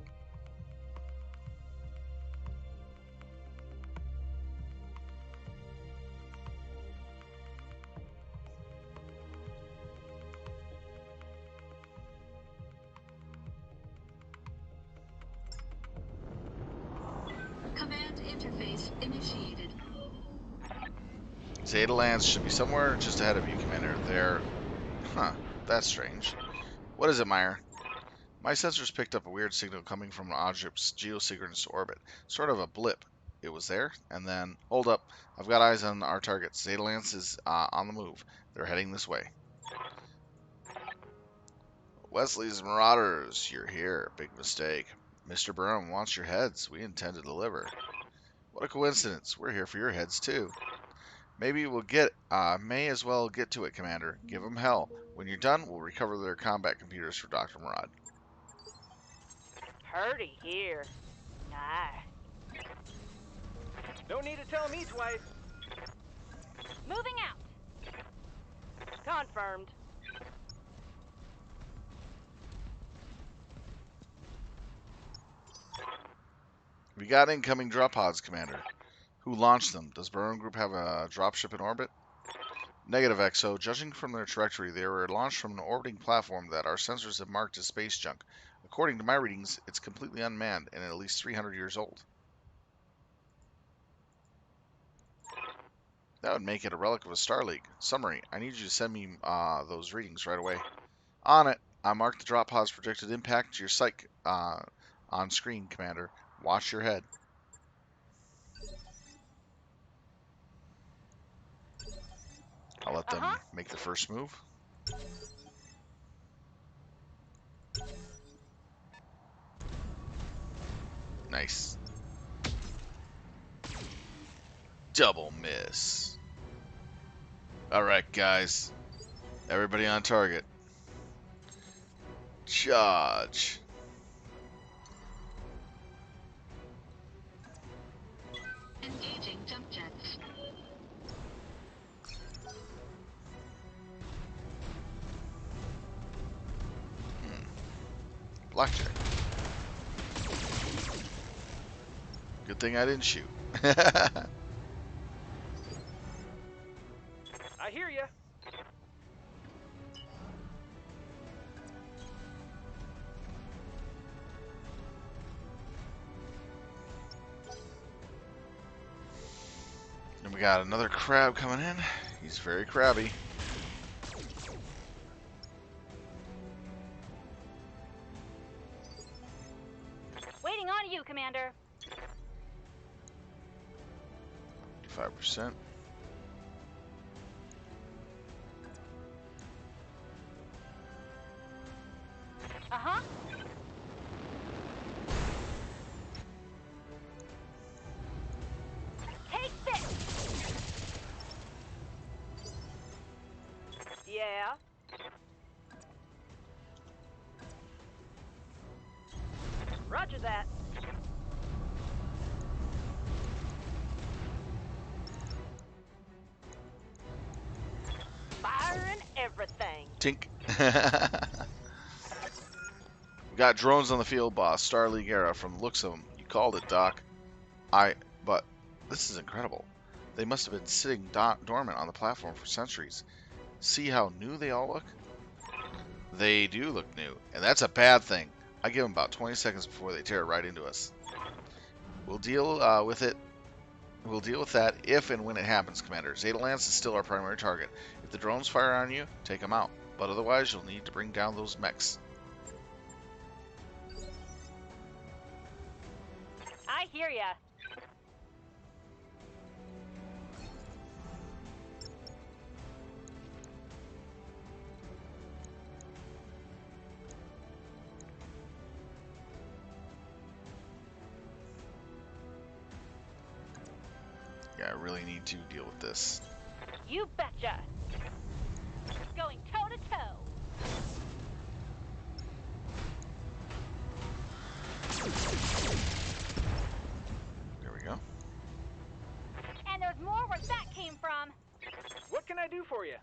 [SPEAKER 3] Command interface initiated.
[SPEAKER 1] Zeta lands should be somewhere just ahead of you, Commander. There. Huh, that's strange. What is it, Meyer? My sensors picked up a weird signal coming from an object's geosynchronous orbit. Sort of a blip. It was there, and then... Hold up. I've got eyes on our targets. Zeta Lance is on the move. They're heading this way. Wesley's Marauders, you're here. Big mistake. Mr. Burnham wants your heads. We intend to deliver. What a coincidence. We're here for your heads, too. Maybe we'll may as well get to it, Commander. Give them hell. When you're done, we'll recover their combat computers for Dr. Murad.
[SPEAKER 6] Purdy here. Nice.
[SPEAKER 7] Don't need to tell me twice.
[SPEAKER 5] Moving out.
[SPEAKER 6] Confirmed.
[SPEAKER 1] We got incoming drop pods, Commander. Who launched them? Does Burn Group have a dropship in orbit? Negative, XO. Judging from their trajectory, they were launched from an orbiting platform that our sensors have marked as space junk. According to my readings, it's completely unmanned and at least 300 years old. That would make it a relic of a Star League. Summary, I need you to send me those readings right away. On it. I marked the drop pod's projected impact to your sight on screen, Commander. Watch your head. I'll let them make the first move. Nice. Double miss. Alright, guys. Everybody on target. Charge.
[SPEAKER 3] Engaging jump jets.
[SPEAKER 1] Blackjack. Good thing I didn't shoot.
[SPEAKER 7] I hear ya.
[SPEAKER 1] And we got another crab coming in. He's very crabby.
[SPEAKER 5] Waiting on you, Commander.
[SPEAKER 1] 5%.
[SPEAKER 5] Uh-huh.
[SPEAKER 6] that. Fire and everything.
[SPEAKER 1] Tink. We got drones on the field, boss. Star League era. From the looks of them, you called it, Doc. But this is incredible. They must have been sitting dormant on the platform for centuries. See how new they all look? They do look new, and that's a bad thing. I give them about 20 seconds before they tear right into us. We'll deal with it. We'll deal with that if and when it happens, Commander. Zeta Lance is still our primary target. If the drones fire on you, take them out. But otherwise, you'll need to bring down those mechs.
[SPEAKER 5] I hear ya.
[SPEAKER 1] Yeah, I really need to deal with this.
[SPEAKER 5] You betcha. Going toe to toe.
[SPEAKER 1] There we go.
[SPEAKER 5] And there's more where that came from.
[SPEAKER 7] What can I do for you?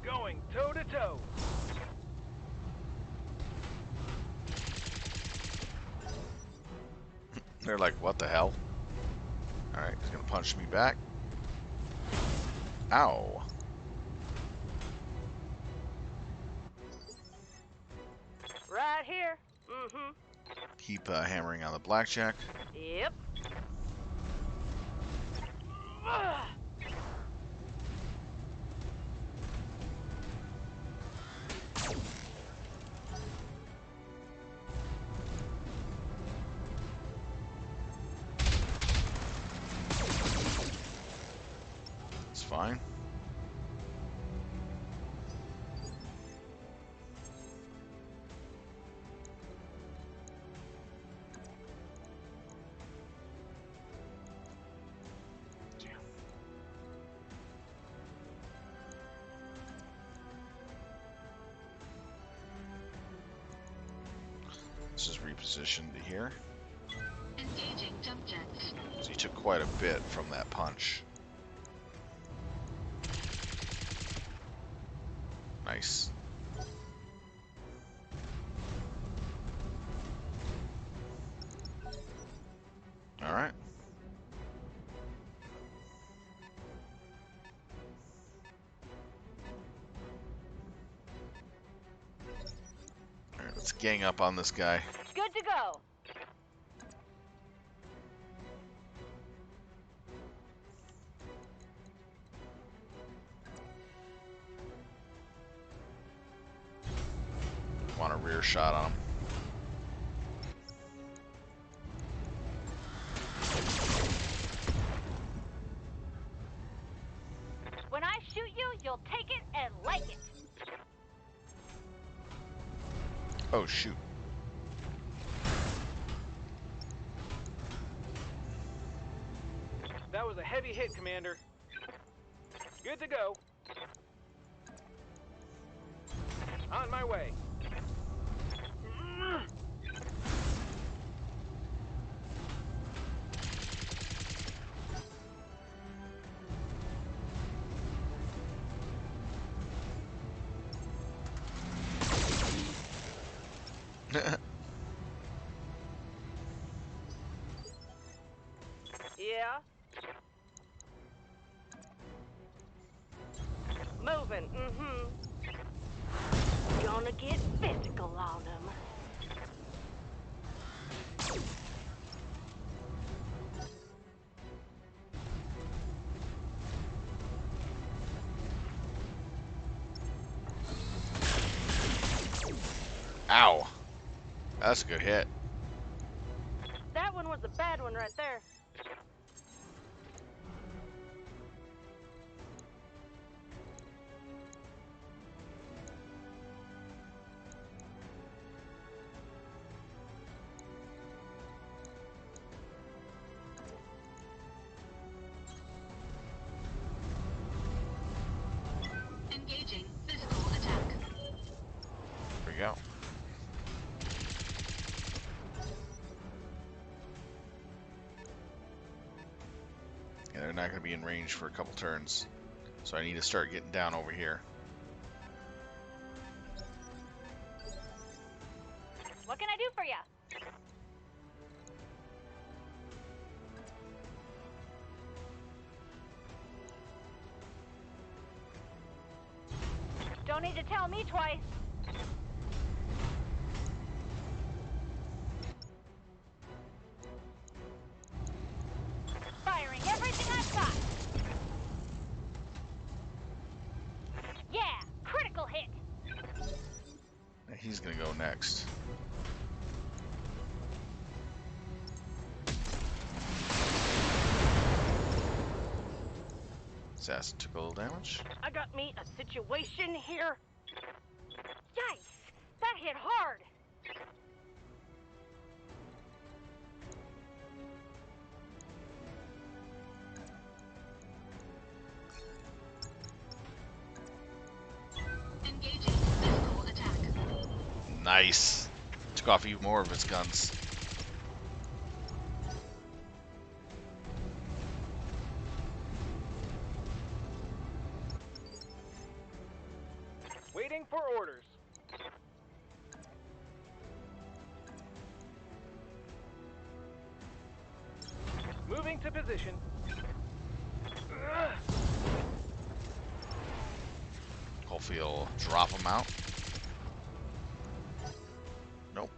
[SPEAKER 7] Going toe to toe.
[SPEAKER 1] They're like, what the hell? Alright, he's gonna punch me back. Ow.
[SPEAKER 6] Right here. Mm-hmm.
[SPEAKER 1] Keep hammering on the blackjack.
[SPEAKER 6] Yep. Ugh.
[SPEAKER 1] It's fine. This is repositioned to here.
[SPEAKER 3] Engaging jump jets.
[SPEAKER 1] So he took quite a bit from that punch. Nice. Alright. Alright, let's gang up on this guy.
[SPEAKER 5] Good to go.
[SPEAKER 1] Want a rear shot on him.
[SPEAKER 5] When I shoot you, you'll take it and like it.
[SPEAKER 1] Oh, shoot.
[SPEAKER 7] That was a heavy hit, Commander. Good to go. On my way.
[SPEAKER 6] Yeah. Moving. Mm-hmm. Gonna get physical on them.
[SPEAKER 1] Ow. That's a good hit.
[SPEAKER 6] That one was a bad one right there.
[SPEAKER 3] Engaging physical attack.
[SPEAKER 1] probably not going to be in range for a couple turns. So I need to start getting down over here.
[SPEAKER 5] What can I do for you? Don't need to tell me twice. Firing everything I've got. Yeah, critical hit.
[SPEAKER 1] He's going to go next. Assassin took a little damage.
[SPEAKER 6] I got me a situation here.
[SPEAKER 5] Yikes! That hit hard.
[SPEAKER 3] Engaging physical attack.
[SPEAKER 1] Nice. Took off even more of his guns.
[SPEAKER 7] Waiting for orders. Moving to position.
[SPEAKER 1] Hopefully he'll drop him out. Nope.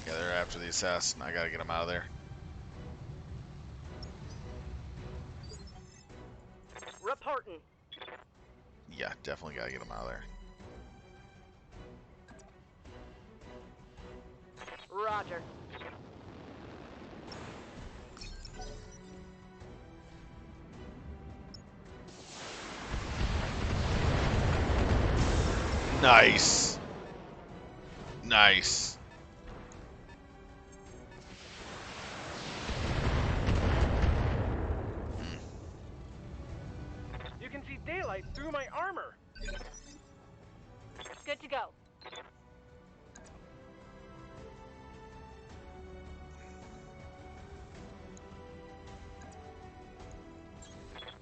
[SPEAKER 1] Yeah, they're after the assassin. I gotta get him out of there.
[SPEAKER 6] Reporting.
[SPEAKER 1] Yeah, definitely gotta get him out of there.
[SPEAKER 6] Roger.
[SPEAKER 1] Nice. Nice.
[SPEAKER 7] You can see daylight through my armor.
[SPEAKER 5] Good to go.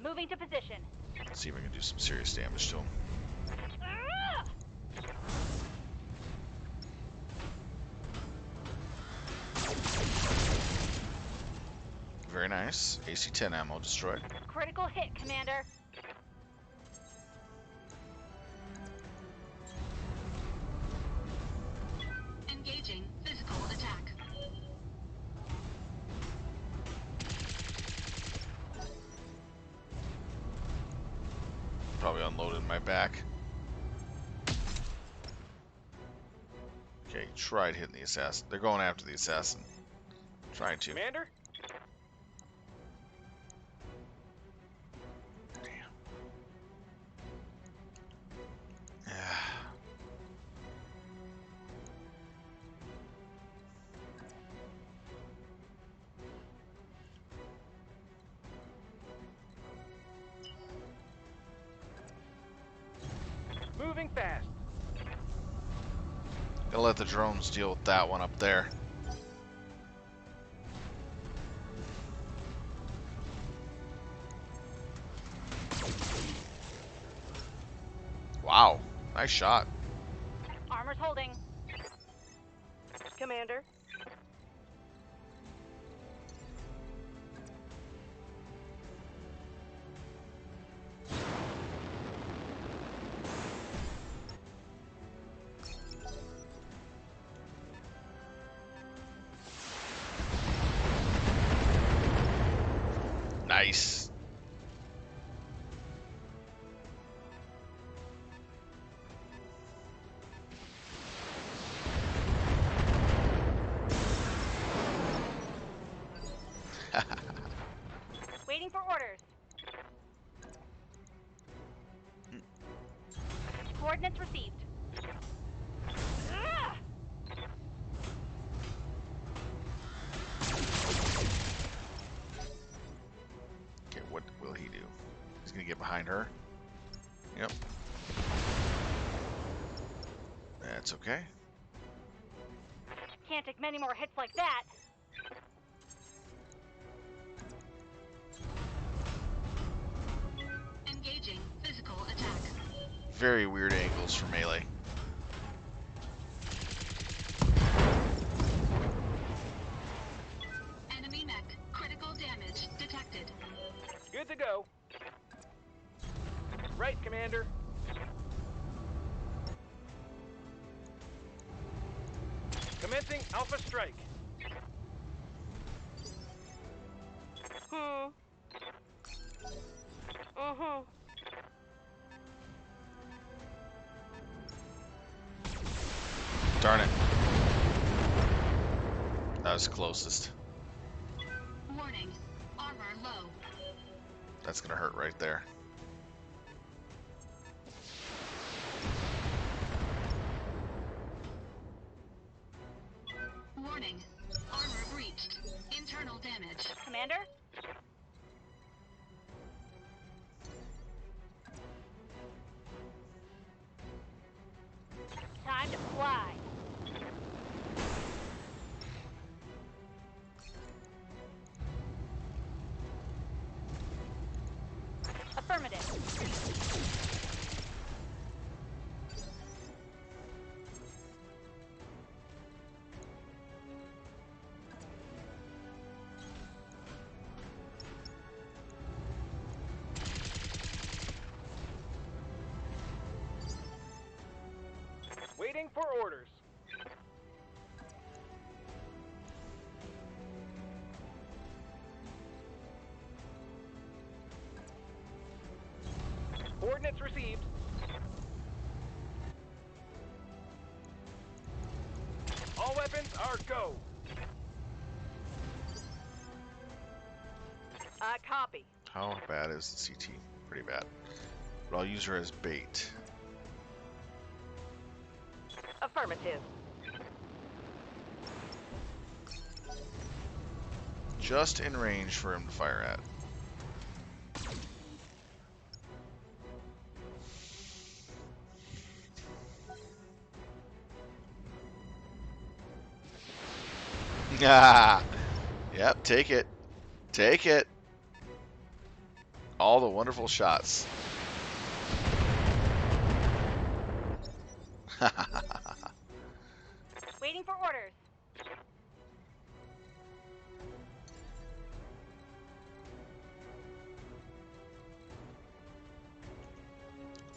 [SPEAKER 5] Moving to position.
[SPEAKER 1] Let's see if I can do some serious damage to him.
[SPEAKER 5] Ah!
[SPEAKER 1] Very nice. AC-10 ammo destroyed.
[SPEAKER 5] Critical hit, Commander.
[SPEAKER 3] Engaging physical attack.
[SPEAKER 1] Probably unloaded in my back. Okay, tried hitting the assassin. They're going after the assassin. Trying to.
[SPEAKER 7] Commander? Moving fast.
[SPEAKER 1] Gotta let the drones deal with that one up there. Wow, nice shot.
[SPEAKER 5] Armor's holding.
[SPEAKER 6] Commander.
[SPEAKER 1] Nice.
[SPEAKER 5] Waiting for orders. Coordinates received. Ah!
[SPEAKER 1] Okay, what will he do? He's gonna get behind her. Yep. That's okay.
[SPEAKER 5] can't take many more hits like that.
[SPEAKER 3] Engaging physical attack.
[SPEAKER 1] Very weird angles for melee.
[SPEAKER 3] Enemy mech. Critical damage detected.
[SPEAKER 7] Good to go. Right, Commander. Commencing Alpha Strike.
[SPEAKER 1] Darn it. That was closest.
[SPEAKER 3] Warning. Armor low.
[SPEAKER 1] That's gonna hurt right there.
[SPEAKER 3] Warning. Armor breached. Internal damage.
[SPEAKER 5] Commander? Time to fly. Affirmative.
[SPEAKER 7] Waiting for orders. Coordinates received. All weapons are go.
[SPEAKER 6] Copy.
[SPEAKER 1] How bad is the CT? Pretty bad. But I'll use her as bait.
[SPEAKER 6] Affirmative.
[SPEAKER 1] Just in range for him to fire at. Yep, take it. Take it. All the wonderful shots.
[SPEAKER 5] Waiting for orders.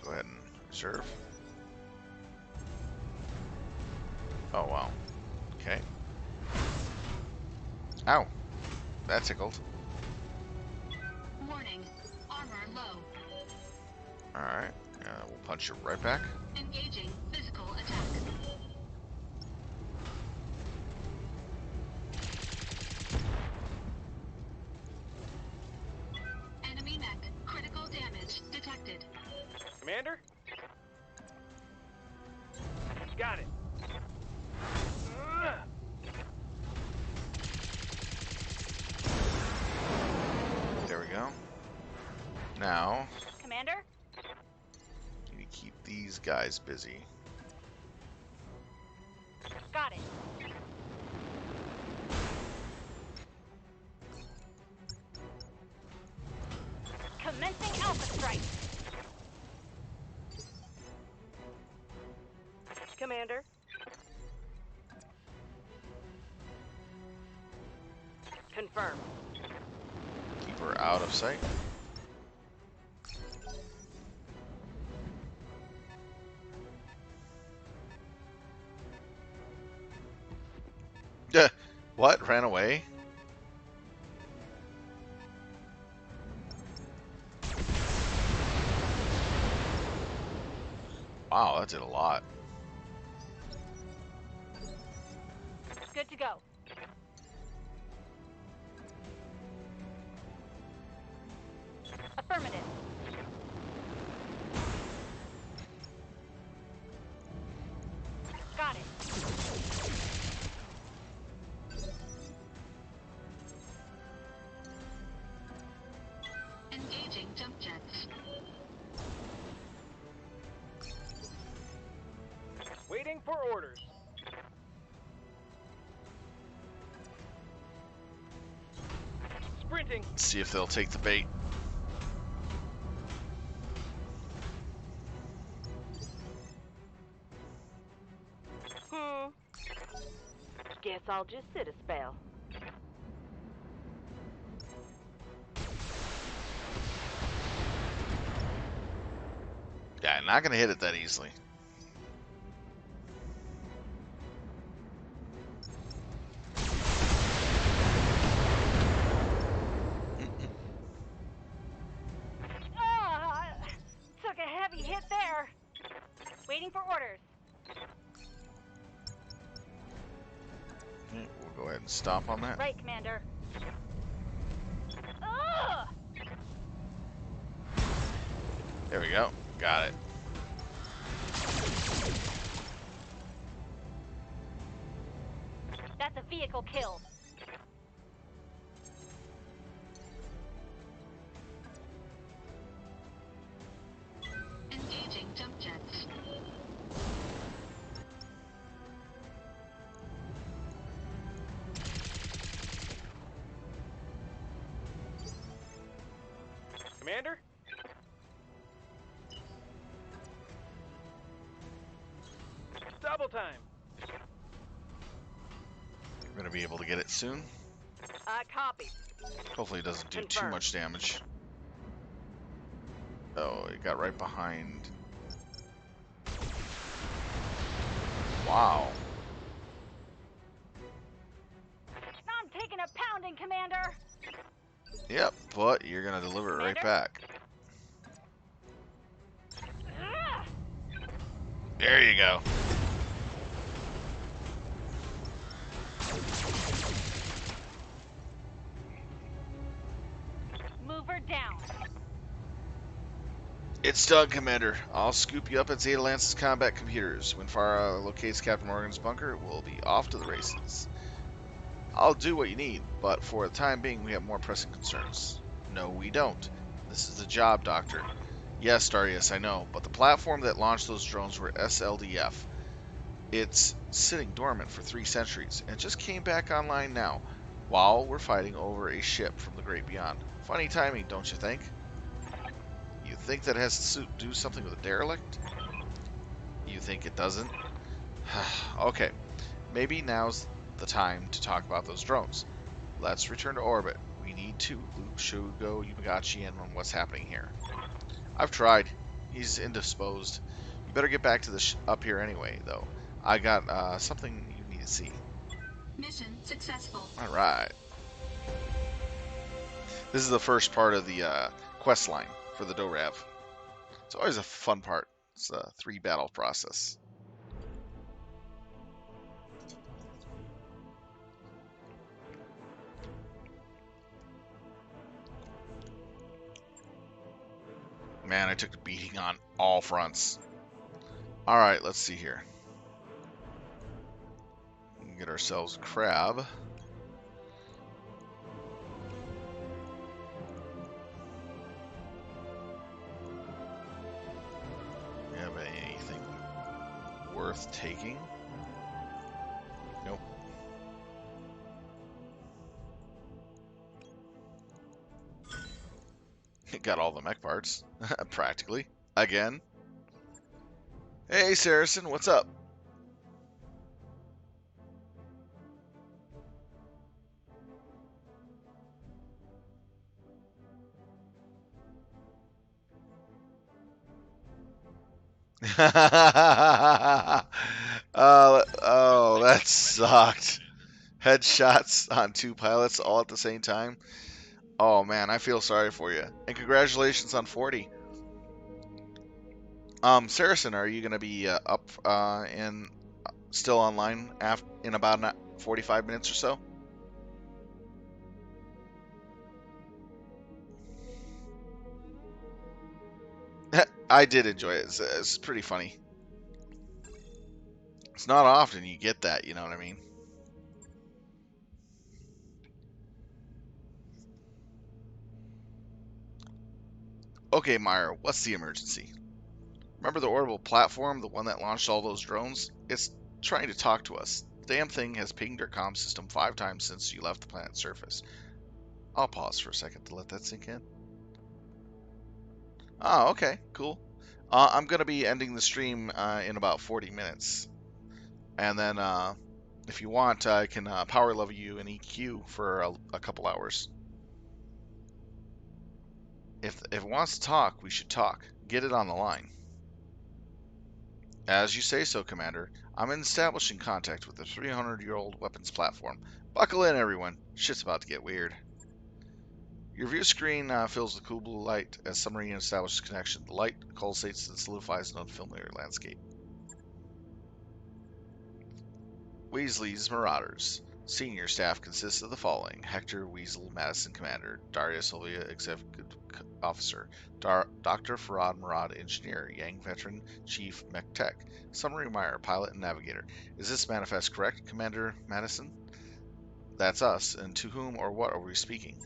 [SPEAKER 1] Go ahead and reserve. Oh, wow. Okay. Ow. That tickled.
[SPEAKER 3] Warning. Armor low.
[SPEAKER 1] Alright. We'll punch you right back.
[SPEAKER 3] Engaging physical attack. Enemy mech. Critical damage detected.
[SPEAKER 7] Commander? Got it.
[SPEAKER 1] There we go. Now,
[SPEAKER 5] Commander?
[SPEAKER 1] you need to keep these guys busy.
[SPEAKER 5] Got it. Commencing Alpha Strike.
[SPEAKER 6] Commander. Confirmed.
[SPEAKER 1] Keep her out of sight. What? Ran away? Wow, that did a lot.
[SPEAKER 5] Good to go. Affirmative. Got it.
[SPEAKER 3] Engaging jump jets.
[SPEAKER 7] Waiting for orders. Engaging.
[SPEAKER 1] Let's see if they'll take the bait.
[SPEAKER 6] Guess I'll just sit a spell.
[SPEAKER 1] Yeah, not gonna hit it that easily.
[SPEAKER 5] Took a heavy hit there. Waiting for orders.
[SPEAKER 1] Okay, we'll go ahead and stop on that.
[SPEAKER 5] Right, Commander. Ugh!
[SPEAKER 1] There we go. Got it.
[SPEAKER 5] That's a vehicle kill.
[SPEAKER 3] Engaging jump jets.
[SPEAKER 7] Commander? Double time.
[SPEAKER 1] We're gonna be able to get it soon.
[SPEAKER 6] Copy.
[SPEAKER 1] Hopefully it doesn't do too
[SPEAKER 6] Confirmed.
[SPEAKER 1] much damage. Oh, it got right behind. Wow.
[SPEAKER 5] I'm taking a pounding, Commander.
[SPEAKER 1] Yep, but you're gonna deliver it right
[SPEAKER 5] Commander?
[SPEAKER 1] back.
[SPEAKER 5] Ugh!
[SPEAKER 1] There you go.
[SPEAKER 5] Move her down.
[SPEAKER 1] It's done, Commander. I'll scoop you up at Zeta Lance's combat computers. When Farah locates Captain Morgan's bunker, we'll be off to the races. I'll do what you need, but for the time being, we have more pressing concerns. No, we don't. This is the job, Doctor. Yes, Darius, I know, but the platform that launched those drones were SLDF. It's sitting dormant for 3 centuries, and just came back online now, while we're fighting over a ship from the great beyond. Funny timing, don't you think? You think that has to do something with a derelict? You think it doesn't? Okay, maybe now's the time to talk about those drones. Let's return to orbit. We need to loop Shugo Yamagachi in on what's happening here. I've tried. He's indisposed. You better get back to the up here anyway, though. I got something you need to see.
[SPEAKER 3] Mission successful.
[SPEAKER 1] All right. This is the first part of the quest line for the Dorav. It's always a fun part. It's a 3 battle process. Man, I took a beating on all fronts. All right, let's see here. We can get ourselves a crab. We have anything worth taking? Nope. It got all the mech parts, practically. Again. Hey, Saracen, what's up? Oh, that sucked. Headshots on 2 pilots all at the same time. Oh man, I feel sorry for you. And congratulations on 40. Saracen, are you gonna be up and still online in about 45 minutes or so? I did enjoy it. It's pretty funny. It's not often you get that, you know what I mean? Okay, Meyer, what's the emergency? Remember the orbital platform, the one that launched all those drones? It's trying to talk to us. The damn thing has pinged our comm system 5 times since you left the planet's surface. I'll pause for a second to let that sink in. Oh, okay, cool. I'm going to be ending the stream in about 40 minutes. And then, if you want, I can power level you in EQ for a couple hours. If it wants to talk, we should talk. Get it on the line. As you say so, Commander. I'm establishing contact with the 300-year-old weapons platform. Buckle in, everyone. Shit's about to get weird. Your view screen fills with cool blue light as submarine establishes connection. The light pulsates and solidifies an unfamiliar landscape. Weasley's Marauders. Senior staff consists of the following: Hector Weasel Madison, Commander; Daria Sylvia, Executive Officer; Dr. Farad Murad, Engineer; Yang Veteran, Chief Mech Tech; Summary Meyer, Pilot and Navigator. Is this manifest correct, Commander Madison? That's us, and to whom or what are we speaking?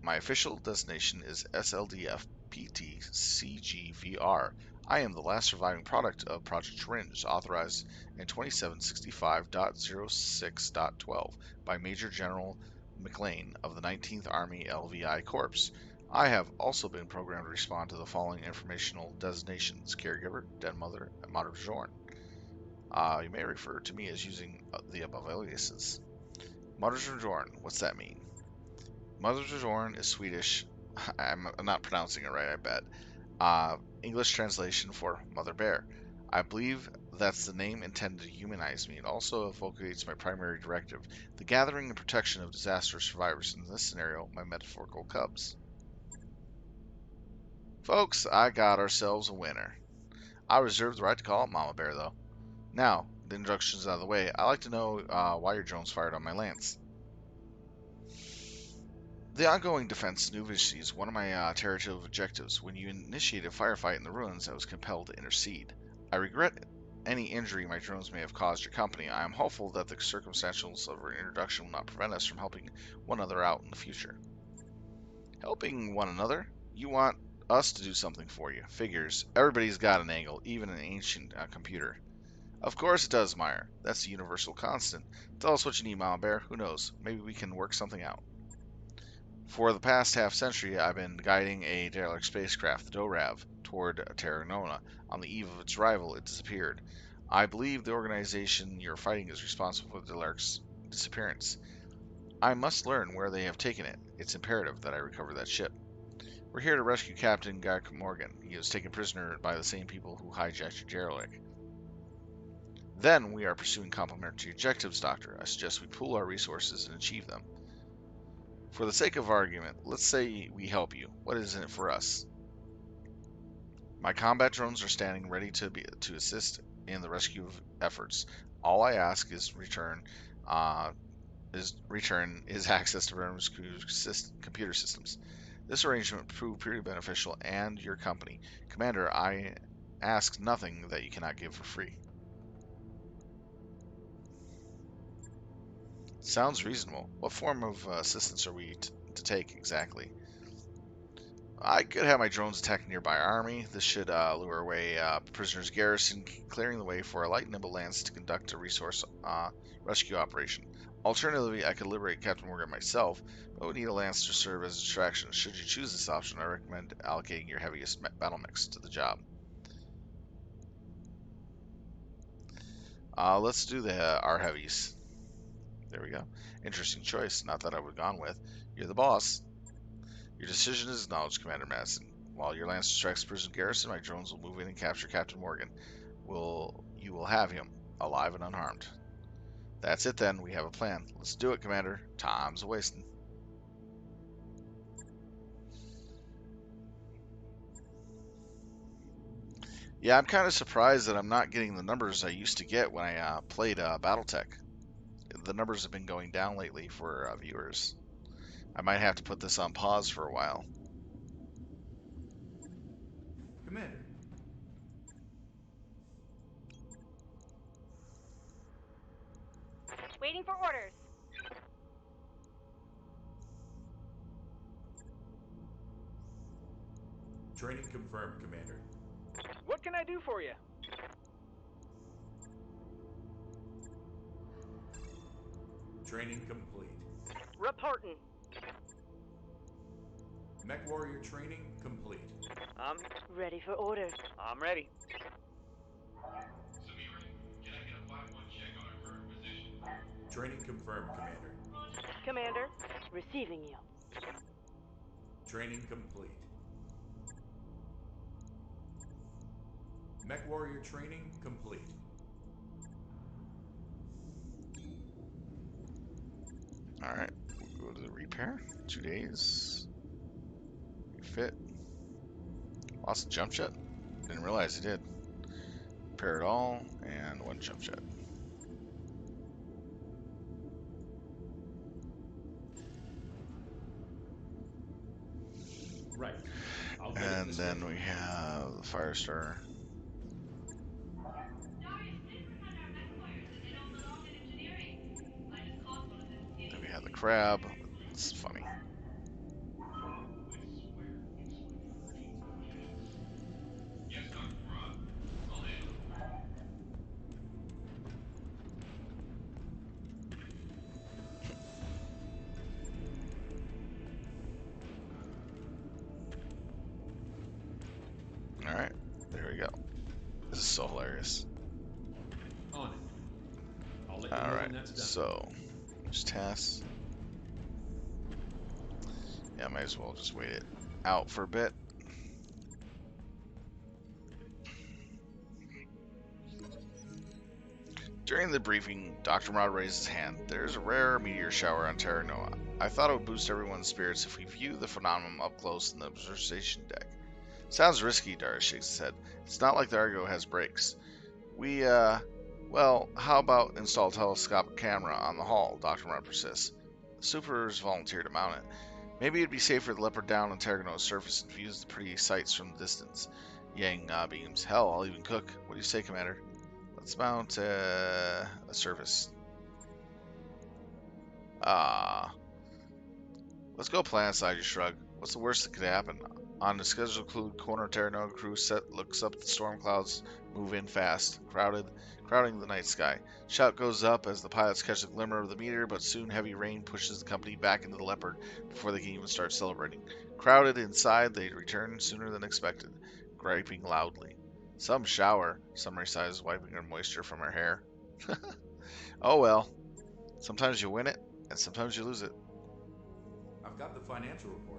[SPEAKER 1] My official designation is SLDF PTCGVR. I am the last surviving product of Project Syringe, authorized in 2765.06.12 by Major General McLean of the 19th Army LVI Corps. I have also been programmed to respond to the following informational designations: Caregiver, Den Mother, and Mother Jorn. You may refer to me as using the above aliases. Mother Jorn, what's that mean? Mother Jorn is Swedish. I'm not pronouncing it right, I bet. English translation for Mother Bear. I believe that's the name intended to humanize me. It also evocates my primary directive, the gathering and protection of disaster survivors, in this scenario, my metaphorical cubs. Folks, I got ourselves a winner. I reserve the right to call it Mama Bear, though. Now, the introduction's out of the way, I'd like to know why your drones fired on my lance. The ongoing defense of New Vichy is one of my territorial objectives. When you initiated a firefight in the ruins, I was compelled to intercede. I regret any injury my drones may have caused your company. I am hopeful that the circumstances of our introduction will not prevent us from helping one another out in the future. Helping one another? You want us to do something for you. Figures. Everybody's got an angle, even an ancient computer. Of course it does, Meyer. That's the universal constant. Tell us what you need, Mama Bear. Who knows? Maybe we can work something out. For the past half-century, I've been guiding a derelict spacecraft, the DORAV, toward Terra Nona. On the eve of its arrival, it disappeared. I believe the organization you're fighting is responsible for the derelict's disappearance. I must learn where they have taken it. It's imperative that I recover that ship. We're here to rescue Captain Guy Morgan. He was taken prisoner by the same people who hijacked your derelict. Then we are pursuing complementary objectives, Doctor. I suggest we pool our resources and achieve them. For the sake of argument, let's say we help you. What is in it for us? My combat drones are standing ready to assist in the rescue efforts. All I ask is return is access to Venom's computer systems. This arrangement proved pretty beneficial, and your company. Commander, I ask nothing that you cannot give for free. Sounds reasonable. What form of assistance are we to take exactly? I could have my drones attack a nearby army. This should lure away prisoners' garrison, clearing the way for a light nimble lance to conduct a resource rescue operation. Alternatively, I could liberate Captain Morgan myself, but would need a lance to serve as a distraction. Should you choose this option, I recommend allocating your heaviest battle mix to the job. Let's do our heavies. There we go. Interesting choice. Not that I would have gone with. You're the boss. Your decision is acknowledged, Commander Madison. While your lance distracts the prison garrison, my drones will move in and capture Captain Morgan. You will have him, alive and unharmed. That's it then. We have a plan. Let's do it, Commander. Time's a-wasting. Yeah, I'm kind of surprised that I'm not getting the numbers I used to get when I played Battletech. The numbers have been going down lately for viewers. I might have to put this on pause for a while.
[SPEAKER 4] Commander.
[SPEAKER 5] Waiting for orders.
[SPEAKER 4] Training confirmed, Commander.
[SPEAKER 7] What can I do for you?
[SPEAKER 4] Training complete.
[SPEAKER 6] Reporting.
[SPEAKER 4] Mech warrior training complete.
[SPEAKER 7] I'm
[SPEAKER 6] Ready for orders.
[SPEAKER 7] I'm ready.
[SPEAKER 2] Samira, can I get a 5-1 check on our current position?
[SPEAKER 4] Training confirmed, Commander.
[SPEAKER 6] Commander, receiving you.
[SPEAKER 4] Training complete. Mech warrior training complete.
[SPEAKER 1] Alright, we'll go to the repair. 2 days. Refit. Lost a jump jet? Didn't realize he did. Repair it all, and 1 jump jet.
[SPEAKER 4] Right. I'll get it in
[SPEAKER 1] And
[SPEAKER 4] the
[SPEAKER 1] then
[SPEAKER 4] schedule.
[SPEAKER 1] we have the Firestar. Then we have the Crab. It's funny.
[SPEAKER 2] Yes, Dr. Murad. I'll handle it.
[SPEAKER 1] Alright, there we go. This is so hilarious.
[SPEAKER 4] On it. I'll let you know
[SPEAKER 1] Alright,
[SPEAKER 4] when that's done.
[SPEAKER 1] so there's tasks. Yeah, might as well just wait it out for a bit. During the briefing, Dr. Murad raised his hand. There's a rare meteor shower on Terra Nova. I thought it would boost everyone's spirits if we view the phenomenon up close in the observation deck. Sounds risky, Darius shakes his head. It's not like the Argo has brakes. Well, how about install a telescopic camera on the hull? Dr. Murad persists. The supers volunteered to mount it. Maybe it'd be safer to leopard down on Terra Nova's surface and view the pretty sights from the distance. Yang beams. Hell, I'll even cook. What do you say, Commander? Let's mount a surface. Let's go planet side, you shrug. What's the worst that could happen? On the scheduled corner Terra Nova crew looks up at the storm clouds, move in fast, crowding the night sky. Shout goes up as the pilots catch a glimmer of the meteor, but soon heavy rain pushes the company back into the Leopard before they can even start celebrating. Crowded inside, they return sooner than expected, griping loudly. Some shower, Summary sighs, wiping her moisture from her hair. Oh well. Sometimes you win it, and sometimes you lose it.
[SPEAKER 4] I've got the financial report.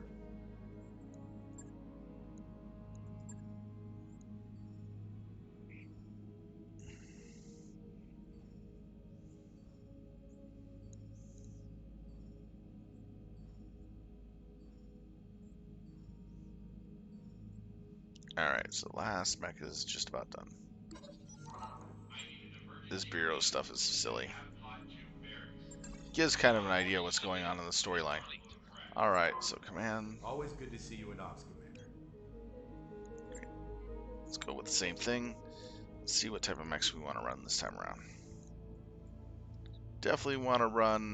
[SPEAKER 1] Alright, so the last mech is just about done. This bureau stuff is silly. Gives kind of an idea what's going on in the storyline. Alright, so command.
[SPEAKER 4] Always good to see you in ops, Commander.
[SPEAKER 1] Let's go with the same thing. Let's see what type of mechs we want to run this time around. Definitely want to run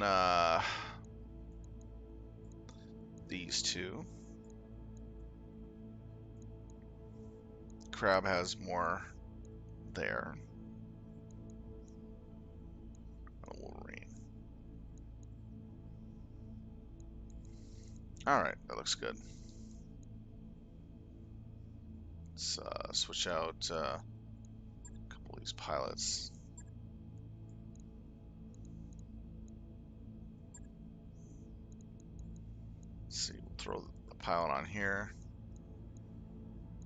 [SPEAKER 1] these two. Crab has more there. Wolverine. Alright, that looks good. Let's switch out a couple of these pilots. Let's see, we'll throw the pilot on here.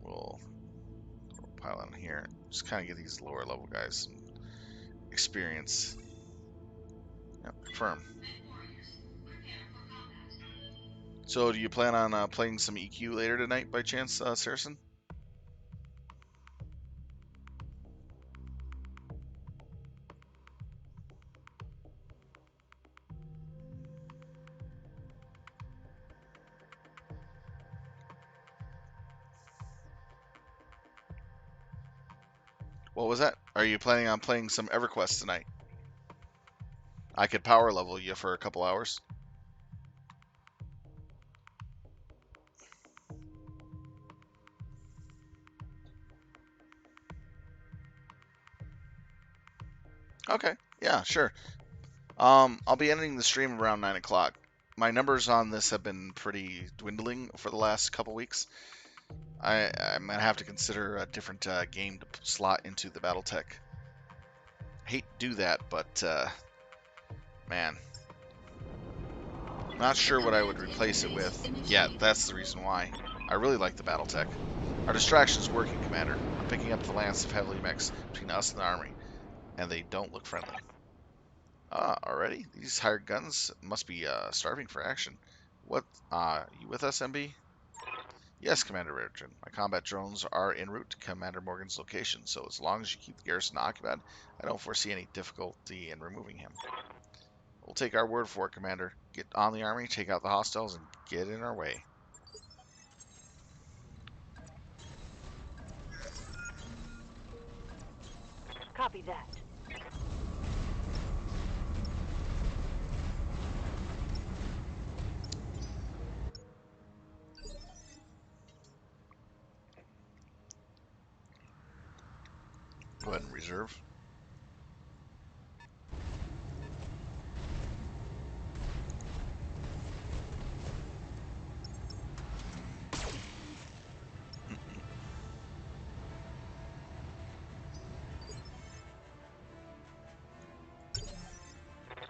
[SPEAKER 1] We'll throw a pilot on here. Just kind of get these lower level guys some experience. Yep, confirm. So, do you plan on playing some EQ later tonight by chance, Saracen? What was that? Are you planning on playing some EverQuest tonight? I could power level you for a couple hours. Okay, yeah, sure. I'll be ending the stream around 9 o'clock. my numbers on this have been pretty dwindling for the last couple weeks. I'm gonna have to consider a different game to slot into the Battletech. I hate to do that, but man, not sure what I would replace it with. Yeah, that's the reason why. I really like the Battletech. Our distraction is working, Commander. I'm picking up the lance of heavily mechs between us and the army, and they don't look friendly. Ah, already? These hired guns must be starving for action. What? You with us, MB? Yes, Commander Raritan. My combat drones are en route to Commander Morgan's location, so as long as you keep the garrison occupied, I don't foresee any difficulty in removing him. We'll take our word for it, Commander. Get on the army, take out the hostiles, and get in our way.
[SPEAKER 6] Copy that.
[SPEAKER 1] Go ahead and reserve.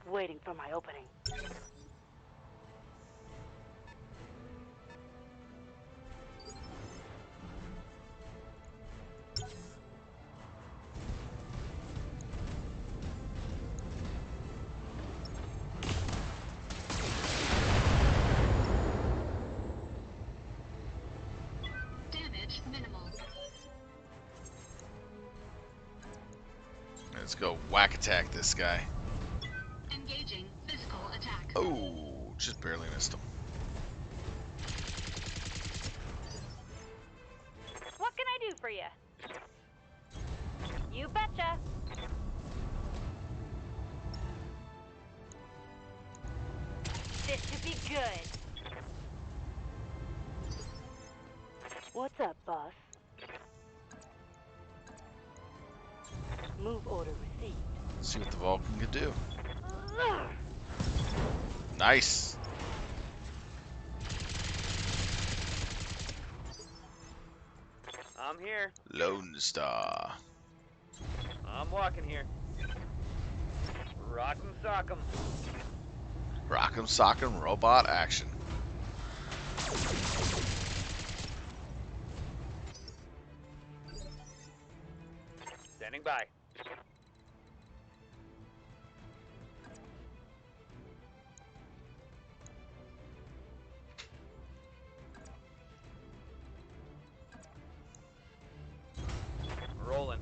[SPEAKER 6] Waiting for my opening.
[SPEAKER 3] Damage minimal.
[SPEAKER 1] Let's go whack attack this guy.
[SPEAKER 3] Engaging physical attack.
[SPEAKER 1] Oh, just barely missed him.
[SPEAKER 5] What can I do for you? You betcha. This should be good.
[SPEAKER 6] What's up, boss? Move order received.
[SPEAKER 1] See what the Vulcan could do.
[SPEAKER 6] Ugh.
[SPEAKER 1] Nice.
[SPEAKER 7] I'm here.
[SPEAKER 1] Lone Star.
[SPEAKER 7] I'm walking here. Rock 'em, sock 'em.
[SPEAKER 1] Rock'em sock'em robot action.
[SPEAKER 7] Standing by. Rolling.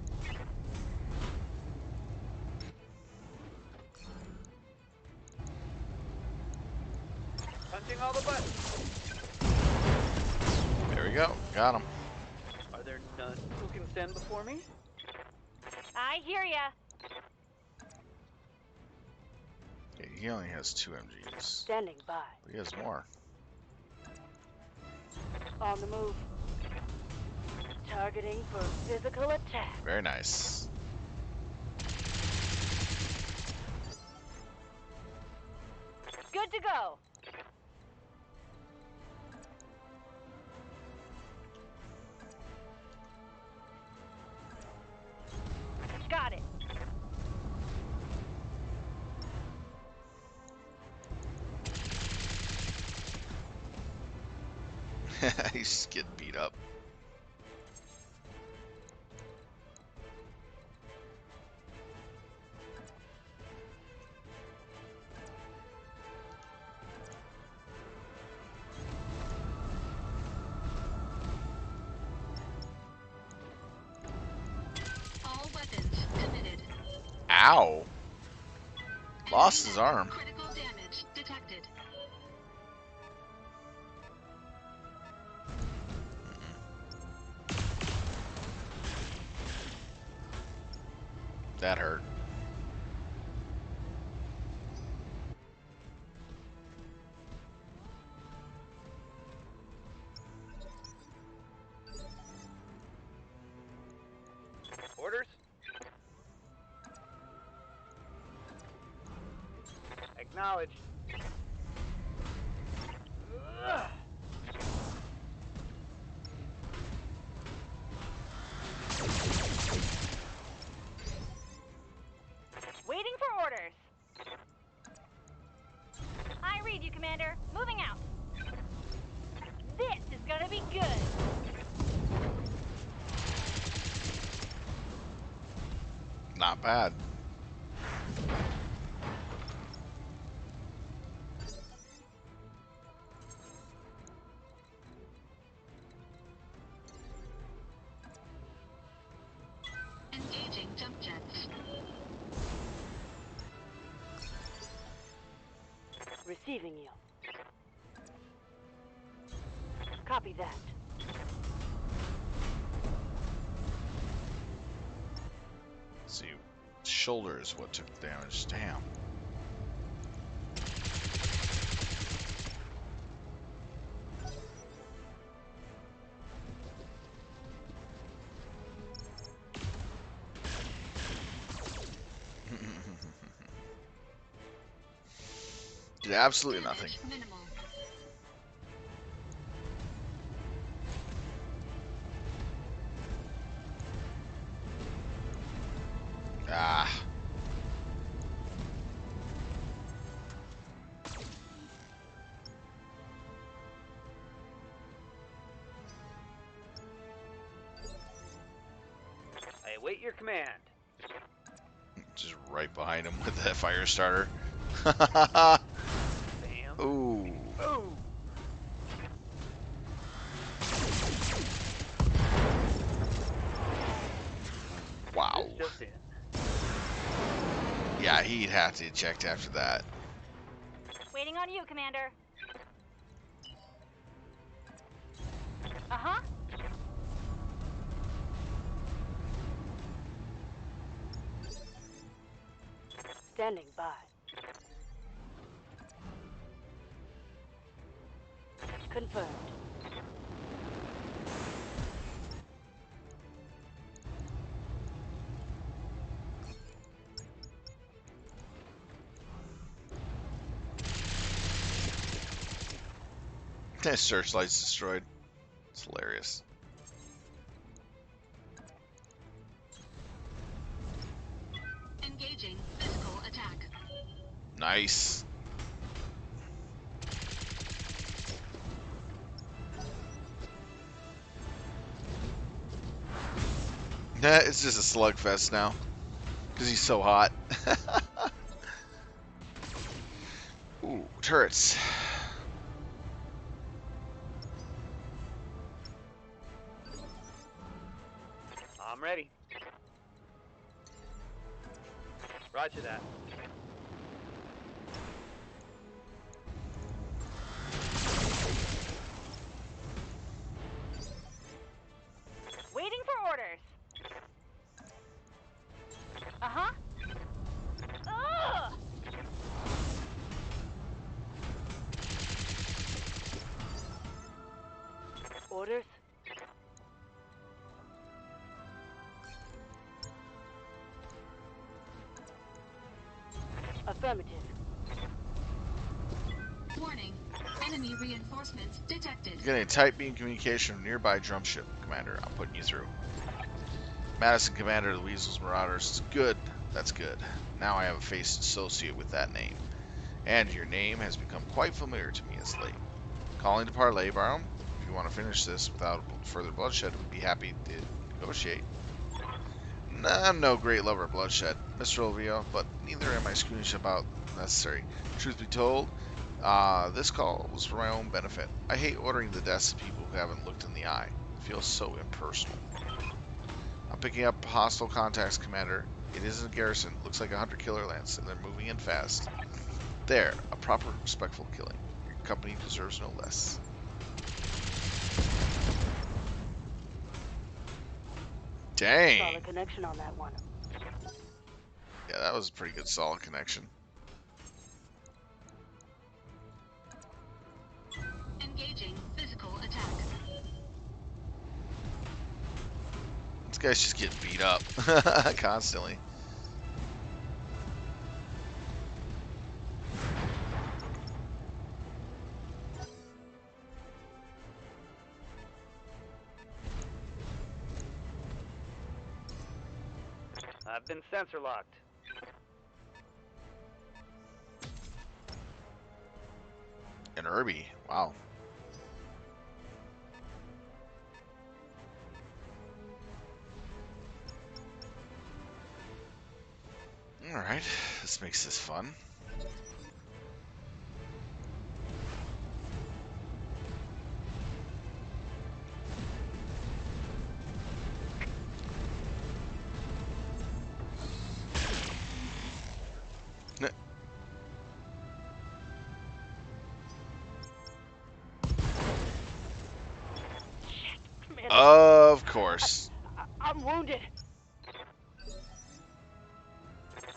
[SPEAKER 7] Punching all the buttons.
[SPEAKER 1] There we go. Got him.
[SPEAKER 7] Are there none who can stand before me?
[SPEAKER 5] I hear ya.
[SPEAKER 1] Okay, he only has 2 MGs.
[SPEAKER 6] Standing by.
[SPEAKER 1] But he has more.
[SPEAKER 6] On the move. Targeting for physical attack.
[SPEAKER 1] Very nice.
[SPEAKER 5] Good to go. Got it.
[SPEAKER 1] He's just getting beat up.
[SPEAKER 3] All weapons committed.
[SPEAKER 1] Ow! Lost his arm.
[SPEAKER 3] Critical damage detected.
[SPEAKER 1] That hurt.
[SPEAKER 7] Orders? Acknowledged.
[SPEAKER 5] Waiting for orders. I read you, Commander. Moving out. This is gonna be good.
[SPEAKER 1] Not bad.
[SPEAKER 3] Engaging jump jets.
[SPEAKER 6] Receiving you. Copy that.
[SPEAKER 1] Let's see, shoulder is what took the damage. Damn. Did absolutely nothing.
[SPEAKER 3] Damage minimal.
[SPEAKER 1] Ah.
[SPEAKER 7] I await your command.
[SPEAKER 1] Just right behind him with that fire starter.
[SPEAKER 7] Bam.
[SPEAKER 1] Ooh.
[SPEAKER 7] Ooh.
[SPEAKER 1] Wow.
[SPEAKER 7] This just in.
[SPEAKER 1] Yeah, he'd have to eject after that.
[SPEAKER 5] Waiting on you, Commander. Uh-huh.
[SPEAKER 6] Standing by. Confirmed.
[SPEAKER 1] Searchlight's destroyed. It's hilarious.
[SPEAKER 3] Engaging physical attack.
[SPEAKER 1] Nice. It's just a slugfest now. Because he's so hot. Ooh, turrets.
[SPEAKER 7] I'm ready. Roger that.
[SPEAKER 5] Waiting for orders. Uh-huh. Ugh!
[SPEAKER 6] Orders? Affirmative.
[SPEAKER 3] Warning. Enemy reinforcements detected.
[SPEAKER 1] You're getting tight beam communication from nearby drum ship, Commander. I'm putting you through. Madison, Commander of the Weasels Marauders. It's good. That's good. Now I have a face associated with that name. And your name has become quite familiar to me as late. Calling to parley, Barham. If you want to finish this without further bloodshed, we'd be happy to negotiate. I'm no great lover of bloodshed, Mr. Olvio, but neither am I squeamish about necessary. Truth be told, this call was for my own benefit. I hate ordering the deaths of people who haven't looked in the eye. It feels so impersonal. I'm picking up hostile contacts, Commander. It isn't a garrison. It looks like a hunter-killer lance, and they're moving in fast. There, a proper, respectful killing. Your company deserves no less. Dang.
[SPEAKER 6] Solid connection on that one.
[SPEAKER 1] Yeah, that was a pretty good solid connection.
[SPEAKER 3] Engaging physical attack.
[SPEAKER 1] This guy's just getting beat up constantly.
[SPEAKER 7] I've been sensor locked.
[SPEAKER 1] An Irby. Wow. Alright, this makes this fun.
[SPEAKER 6] Commander,
[SPEAKER 1] Of course.
[SPEAKER 6] I'm wounded.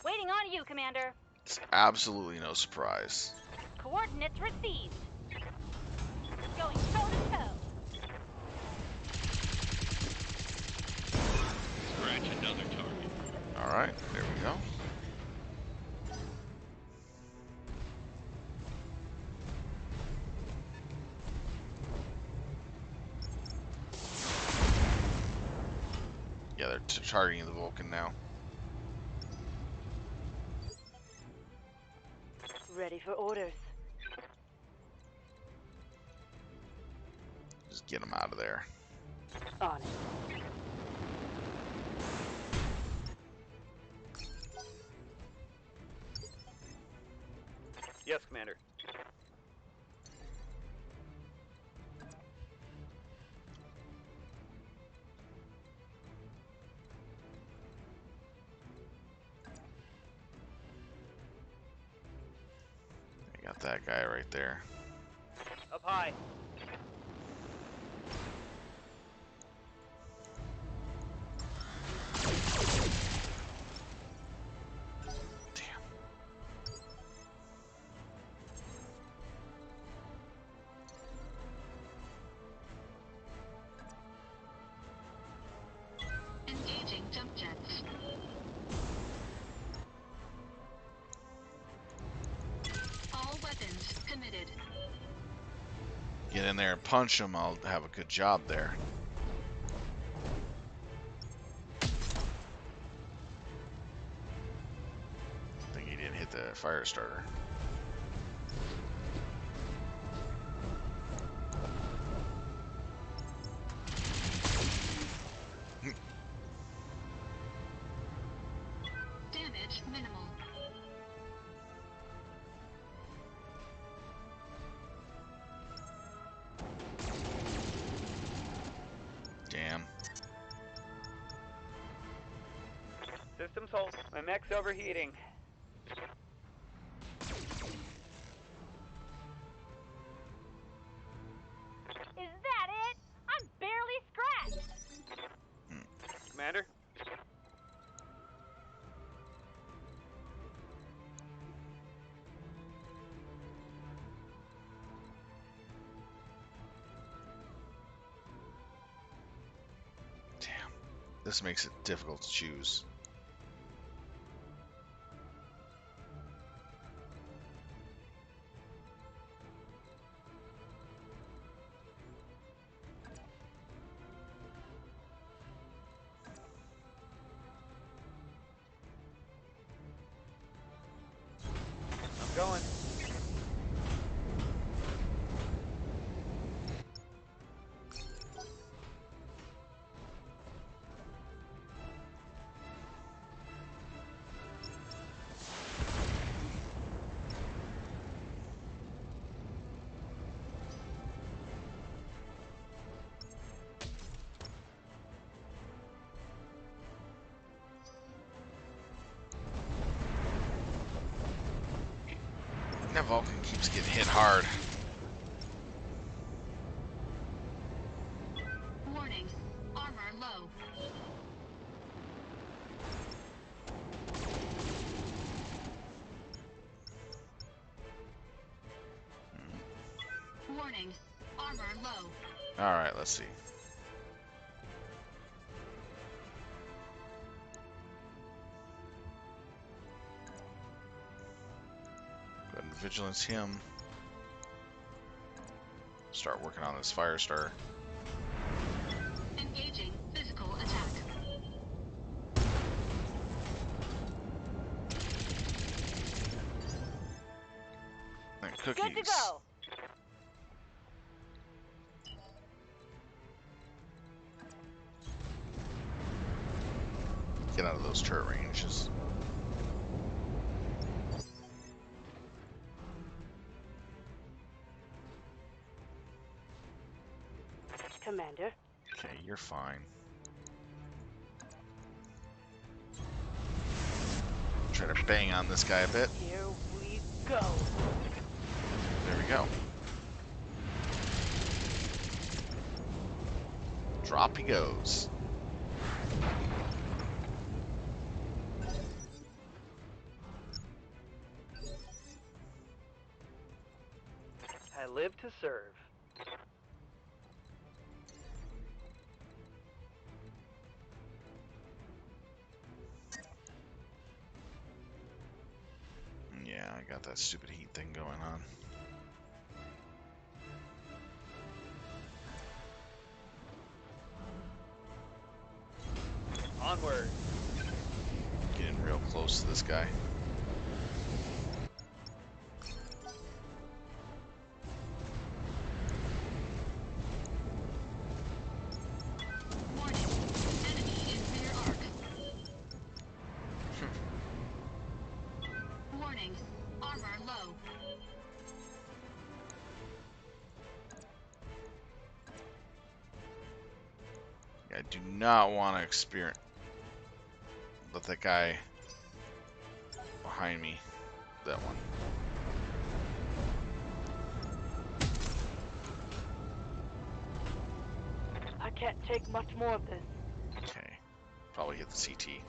[SPEAKER 5] Waiting on you, Commander.
[SPEAKER 1] It's absolutely no surprise.
[SPEAKER 5] Coordinates received. Going toe to toe.
[SPEAKER 2] Scratch another target.
[SPEAKER 1] Alright, there we go. Yeah, they're targeting the Vulcan now.
[SPEAKER 6] Ready for orders.
[SPEAKER 1] Just get them out of there.
[SPEAKER 6] On it.
[SPEAKER 7] Yes, Commander.
[SPEAKER 1] I got that guy right there.
[SPEAKER 7] Up high.
[SPEAKER 1] Damn.
[SPEAKER 3] Engaging jump jets. All weapons committed.
[SPEAKER 1] Get in there and punch him. I'll have a good job there. I think he didn't hit the fire starter.
[SPEAKER 3] Damage minimal.
[SPEAKER 1] Damn.
[SPEAKER 7] Systems hold. My mech's overheating.
[SPEAKER 5] Is that it? I'm barely scratched.
[SPEAKER 7] Commander?
[SPEAKER 1] Damn. This makes it difficult to choose.
[SPEAKER 7] I'm going.
[SPEAKER 1] That Vulcan keeps getting hit hard.
[SPEAKER 3] Warning. Armor low. Warning. Armor low.
[SPEAKER 1] Alright, let's see. Go ahead and vigilance him. Start working on this fire starter.
[SPEAKER 3] Engaging physical attack.
[SPEAKER 1] cookies.
[SPEAKER 6] Good to go.
[SPEAKER 1] Get out of those turret ranges.
[SPEAKER 6] Commander.
[SPEAKER 1] Okay, you're fine. Try to bang on this guy a bit.
[SPEAKER 6] Here we go.
[SPEAKER 1] There we go. Drop he goes.
[SPEAKER 7] I live to serve.
[SPEAKER 1] Yeah, I got that stupid heat thing going on.
[SPEAKER 7] Onward.
[SPEAKER 1] Getting real close to this guy.
[SPEAKER 3] Warning. Enemy in rear arc. Warning. Armor low.
[SPEAKER 1] I do not want to experience. Let that guy behind me. That one.
[SPEAKER 6] I can't take much more of this.
[SPEAKER 1] Okay. Probably hit the CT.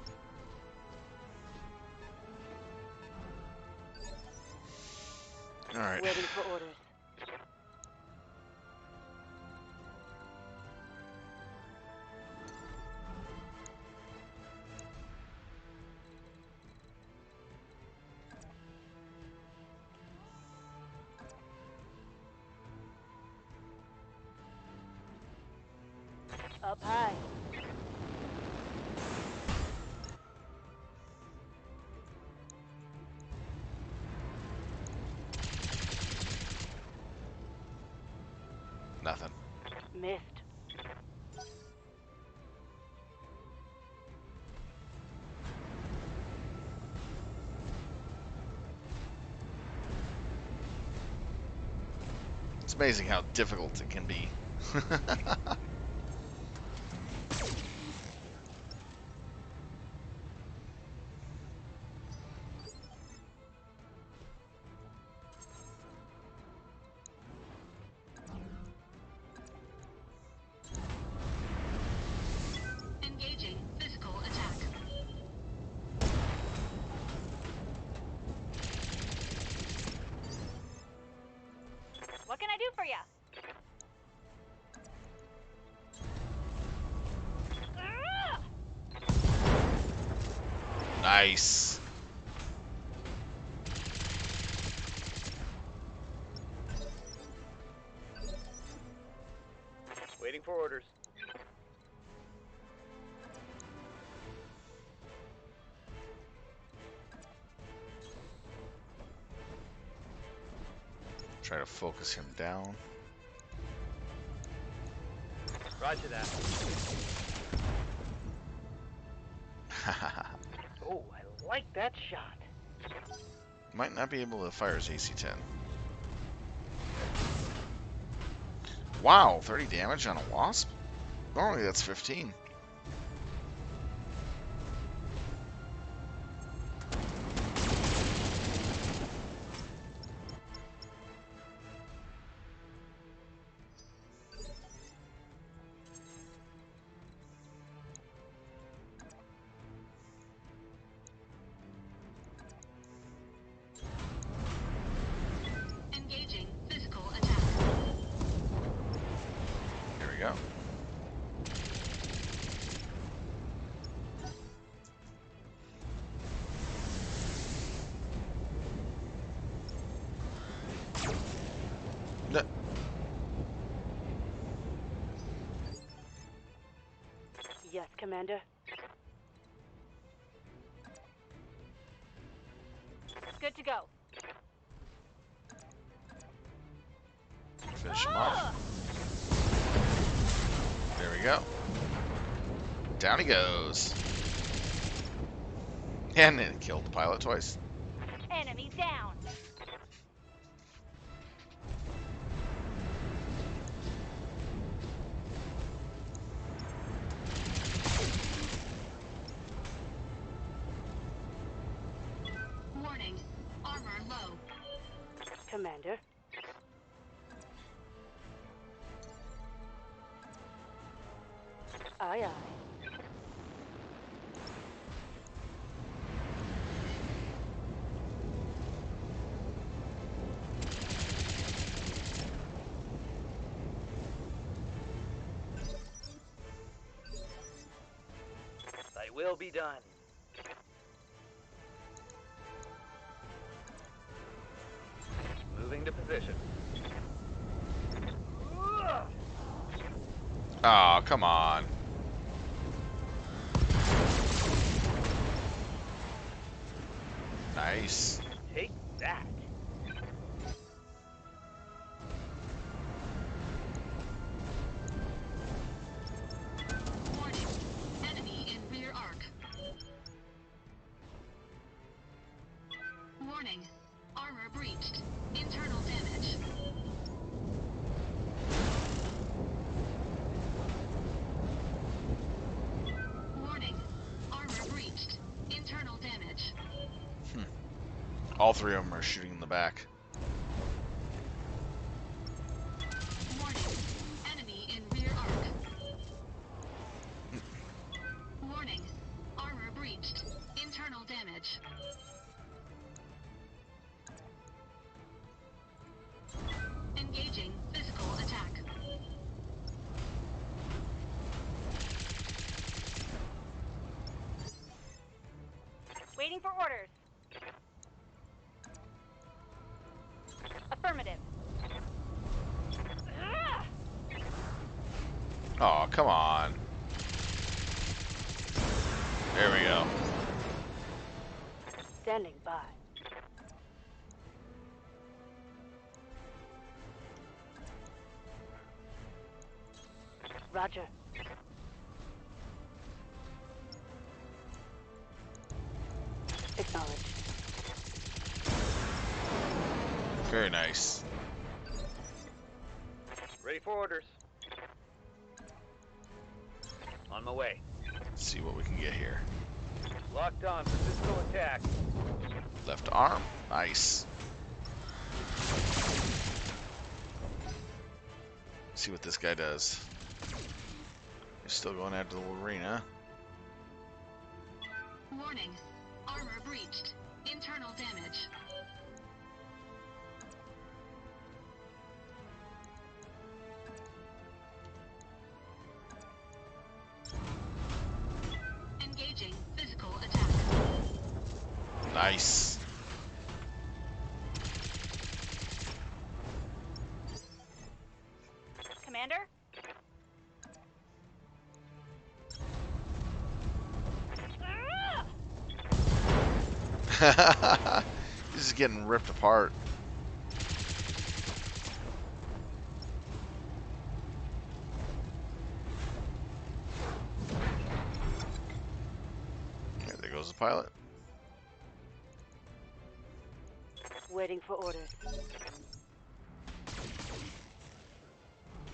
[SPEAKER 1] Alright.
[SPEAKER 6] Waiting for orders. Up high.
[SPEAKER 1] Nothing.
[SPEAKER 6] Missed.
[SPEAKER 1] It's amazing how difficult it can be.
[SPEAKER 3] Engaging physical attack.
[SPEAKER 5] What can I do for you?
[SPEAKER 1] Nice.
[SPEAKER 7] Waiting for orders.
[SPEAKER 1] Try to focus him down.
[SPEAKER 7] Roger that. Oh, I like that shot.
[SPEAKER 1] Might not be able to fire his AC-10. Wow, 30 damage on a wasp? Normally that's 15.
[SPEAKER 3] Engaging physical attack.
[SPEAKER 1] Here we go. No.
[SPEAKER 6] Yes, Commander.
[SPEAKER 5] Good to go.
[SPEAKER 1] Finish him off. There we go. Down he goes. And it killed the pilot twice.
[SPEAKER 5] Enemy down.
[SPEAKER 3] Warning. Armor low.
[SPEAKER 6] Commander. Aye, aye.
[SPEAKER 7] Thy will be done. Moving to position.
[SPEAKER 1] Oh, come on. Nice.
[SPEAKER 7] Take that.
[SPEAKER 3] Warning. Enemy in rear arc. Warning. Armor breached. Internal damage. Warning. Armor breached. Internal damage.
[SPEAKER 1] All three of them are shooting in the back.
[SPEAKER 3] Warning. Enemy in rear arc. Warning. Armor breached. Internal damage. Engaging physical attack.
[SPEAKER 5] Waiting for orders. Affirmative.
[SPEAKER 1] Oh, come on. There we go.
[SPEAKER 6] Standing by. Roger. Acknowledged.
[SPEAKER 1] Very nice.
[SPEAKER 7] Ready for orders. On my way.
[SPEAKER 1] Let's see what we can get here.
[SPEAKER 7] Locked on for physical attack.
[SPEAKER 1] Left arm. Nice. See what this guy does. He's still going after the Wolverine, huh?
[SPEAKER 3] Warning. Armor breached. Internal damage. Engaging physical attack.
[SPEAKER 1] Nice.
[SPEAKER 5] Commander?
[SPEAKER 1] This is getting ripped apart. Okay, there goes the pilot.
[SPEAKER 6] Waiting for orders.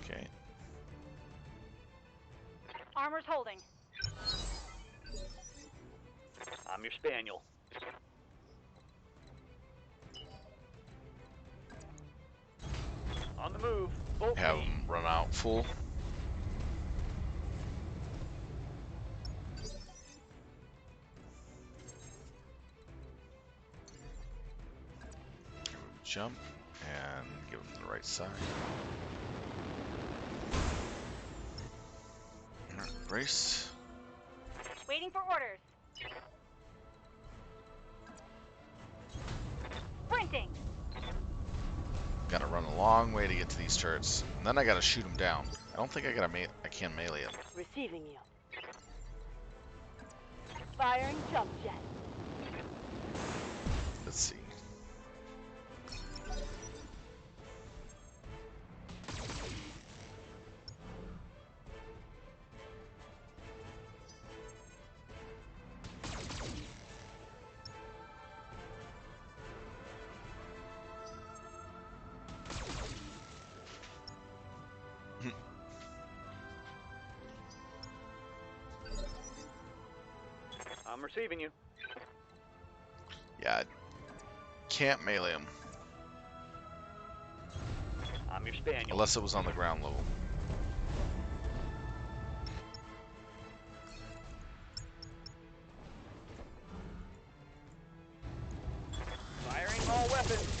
[SPEAKER 1] Okay.
[SPEAKER 5] Armor's holding.
[SPEAKER 7] I'm your spaniel. On the move. Bolt
[SPEAKER 1] Have
[SPEAKER 7] me.
[SPEAKER 1] them run out full. Jump and give them the right side. Alright, brace.
[SPEAKER 5] Waiting for orders. Sprinting.
[SPEAKER 1] Gotta run a long way to get to these turrets, and then I gotta shoot them down. I don't think I can melee them.
[SPEAKER 6] Receiving you. Firing jump jet.
[SPEAKER 1] Let's see.
[SPEAKER 7] I'm receiving you.
[SPEAKER 1] Yeah, can't melee him
[SPEAKER 7] I'm your spaniel.
[SPEAKER 1] unless it was on the ground level.
[SPEAKER 7] Firing all weapons.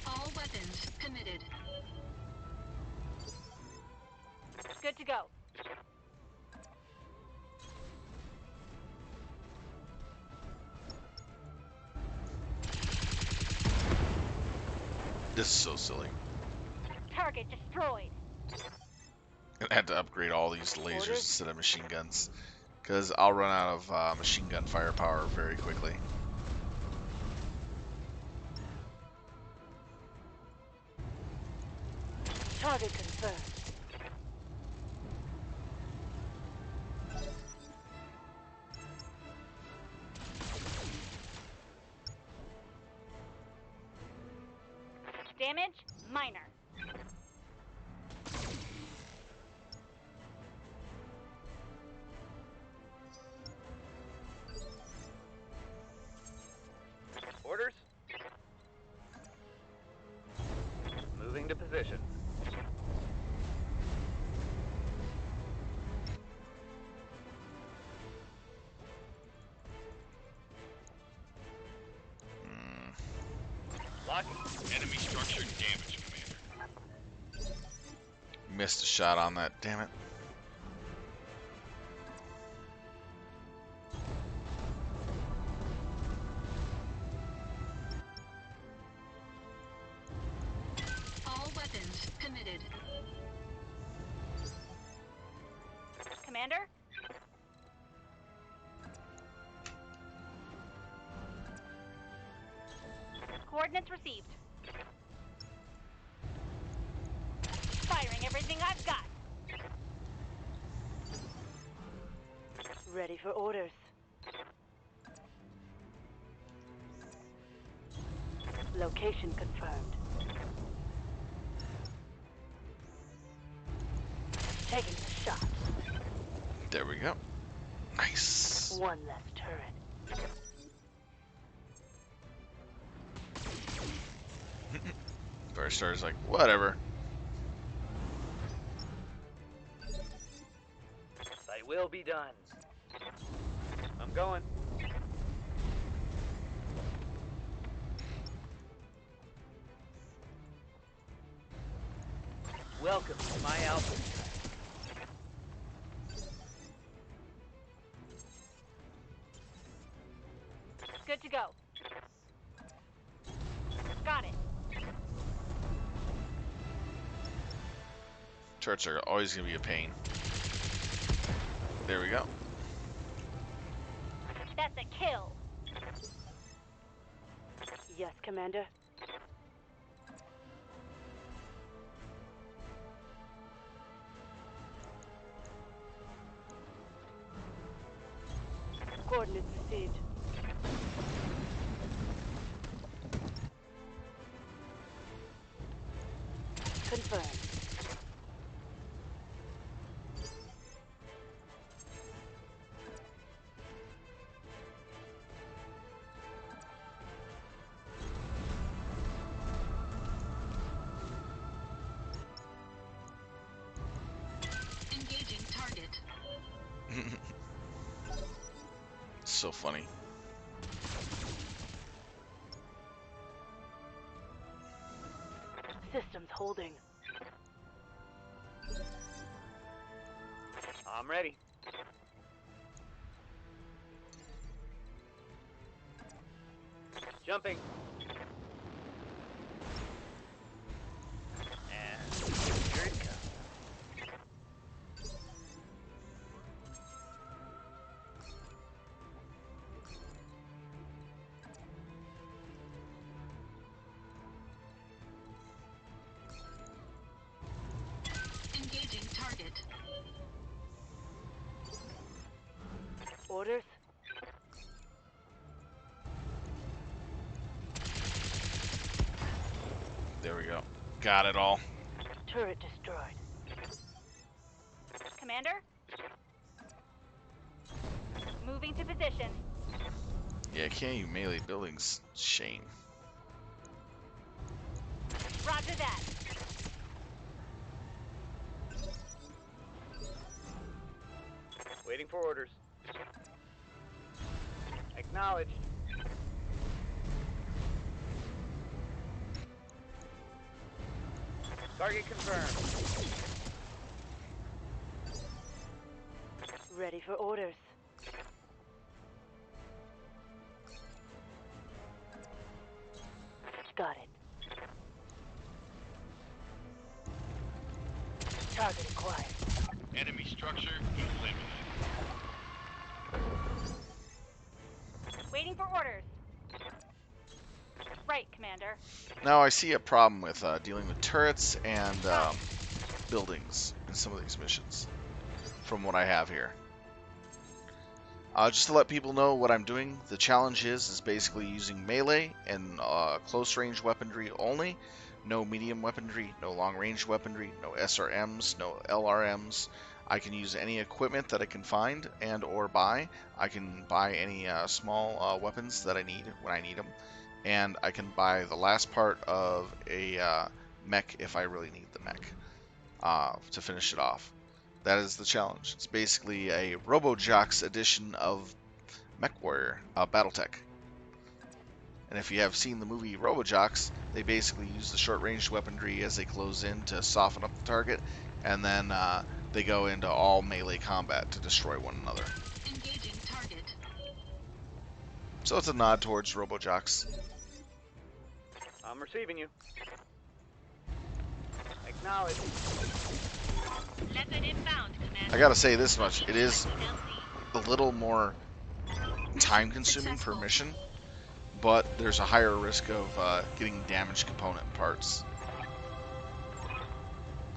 [SPEAKER 3] All weapons committed.
[SPEAKER 5] Good to go.
[SPEAKER 1] This is so silly.
[SPEAKER 5] Target destroyed.
[SPEAKER 1] I had to upgrade all these lasers
[SPEAKER 6] Orders?
[SPEAKER 1] instead of machine guns, because I'll run out of machine gun firepower very quickly.
[SPEAKER 6] Target confirmed.
[SPEAKER 5] Damage minor.
[SPEAKER 7] Orders? Moving to position. Locking.
[SPEAKER 2] Enemy structure damage, Commander.
[SPEAKER 1] Missed a shot on that, damn it.
[SPEAKER 3] All weapons committed.
[SPEAKER 5] Commander? Coordinates received. Firing everything I've got.
[SPEAKER 6] Ready for orders. Location confirmed. Taking the shot.
[SPEAKER 1] There we go. Nice.
[SPEAKER 6] One less turret.
[SPEAKER 1] Firestar's like, whatever.
[SPEAKER 7] Thy will be done. I'm going. Welcome to my outpost.
[SPEAKER 5] Good to go. Got it.
[SPEAKER 1] Turrets are always going to be a pain. There we go.
[SPEAKER 5] That's a kill.
[SPEAKER 6] Yes, Commander. Coordinates received. Confirmed.
[SPEAKER 3] Engaging target.
[SPEAKER 1] So funny.
[SPEAKER 6] Systems holding.
[SPEAKER 7] I'm ready. Jumping. And here it comes.
[SPEAKER 3] Engaging target.
[SPEAKER 6] Orders?
[SPEAKER 1] Got it all.
[SPEAKER 6] Turret destroyed.
[SPEAKER 5] Commander? Moving to position.
[SPEAKER 1] Yeah, can't you melee buildings? Shame.
[SPEAKER 5] Roger that.
[SPEAKER 7] Waiting for orders. Acknowledged. Target confirmed.
[SPEAKER 6] Ready for orders. Got it. Target acquired.
[SPEAKER 2] Enemy structure eliminated.
[SPEAKER 5] Waiting for orders. Right, Commander.
[SPEAKER 1] Now I see a problem with dealing with turrets and buildings in some of these missions, from what I have here. Just to let people know what I'm doing, the challenge is basically using melee and close range weaponry only. No medium weaponry, no long range weaponry, no SRMs, no LRMs. I can use any equipment that I can find and or buy. I can buy any small weapons that I need when I need them. And I can buy the last part of a mech if I really need the mech to finish it off. That is the challenge. It's basically a RoboJox edition of MechWarrior, Battletech. And if you have seen the movie RoboJox, they basically use the short-range weaponry as they close in to soften up the target, and then they go into all melee combat to destroy one another.
[SPEAKER 3] Engaging target.
[SPEAKER 1] So it's a nod towards RoboJox.
[SPEAKER 7] I'm receiving you. Acknowledged.
[SPEAKER 3] Leopard inbound, Commander.
[SPEAKER 1] I gotta say this much, it is a little more time-consuming per mission, but there's a higher risk of getting damaged component parts.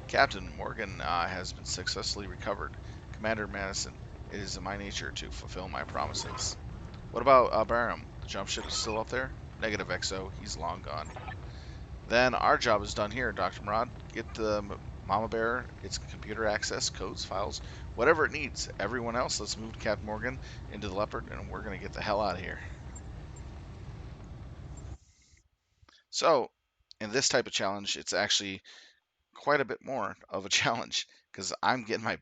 [SPEAKER 1] Captain Morgan has been successfully recovered. Commander Madison, it is in my nature to fulfill my promises. What about Barham? The jump ship is still up there? Negative, XO. He's long gone. Then our job is done here, Dr. Murad. Get the Mama Bear its computer access, codes, files, whatever it needs. Everyone else, let's move Captain Morgan into the Leopard, and we're going to get the hell out of here. So, in this type of challenge, it's actually quite a bit more of a challenge, because I'm getting my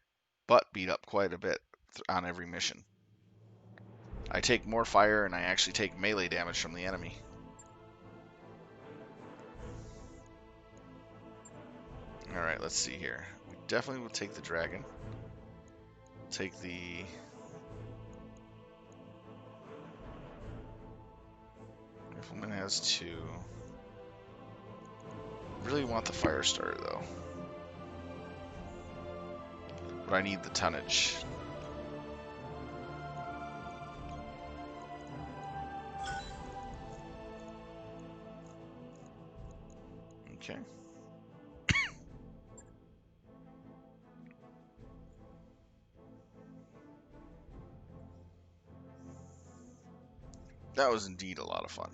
[SPEAKER 1] butt beat up quite a bit on every mission. I take more fire, and I actually take melee damage from the enemy. Alright, let's see here. We definitely will take the dragon. Take the... Rifleman has 2. Really want the fire starter though. But I need the tonnage. Okay. That was indeed a lot of fun.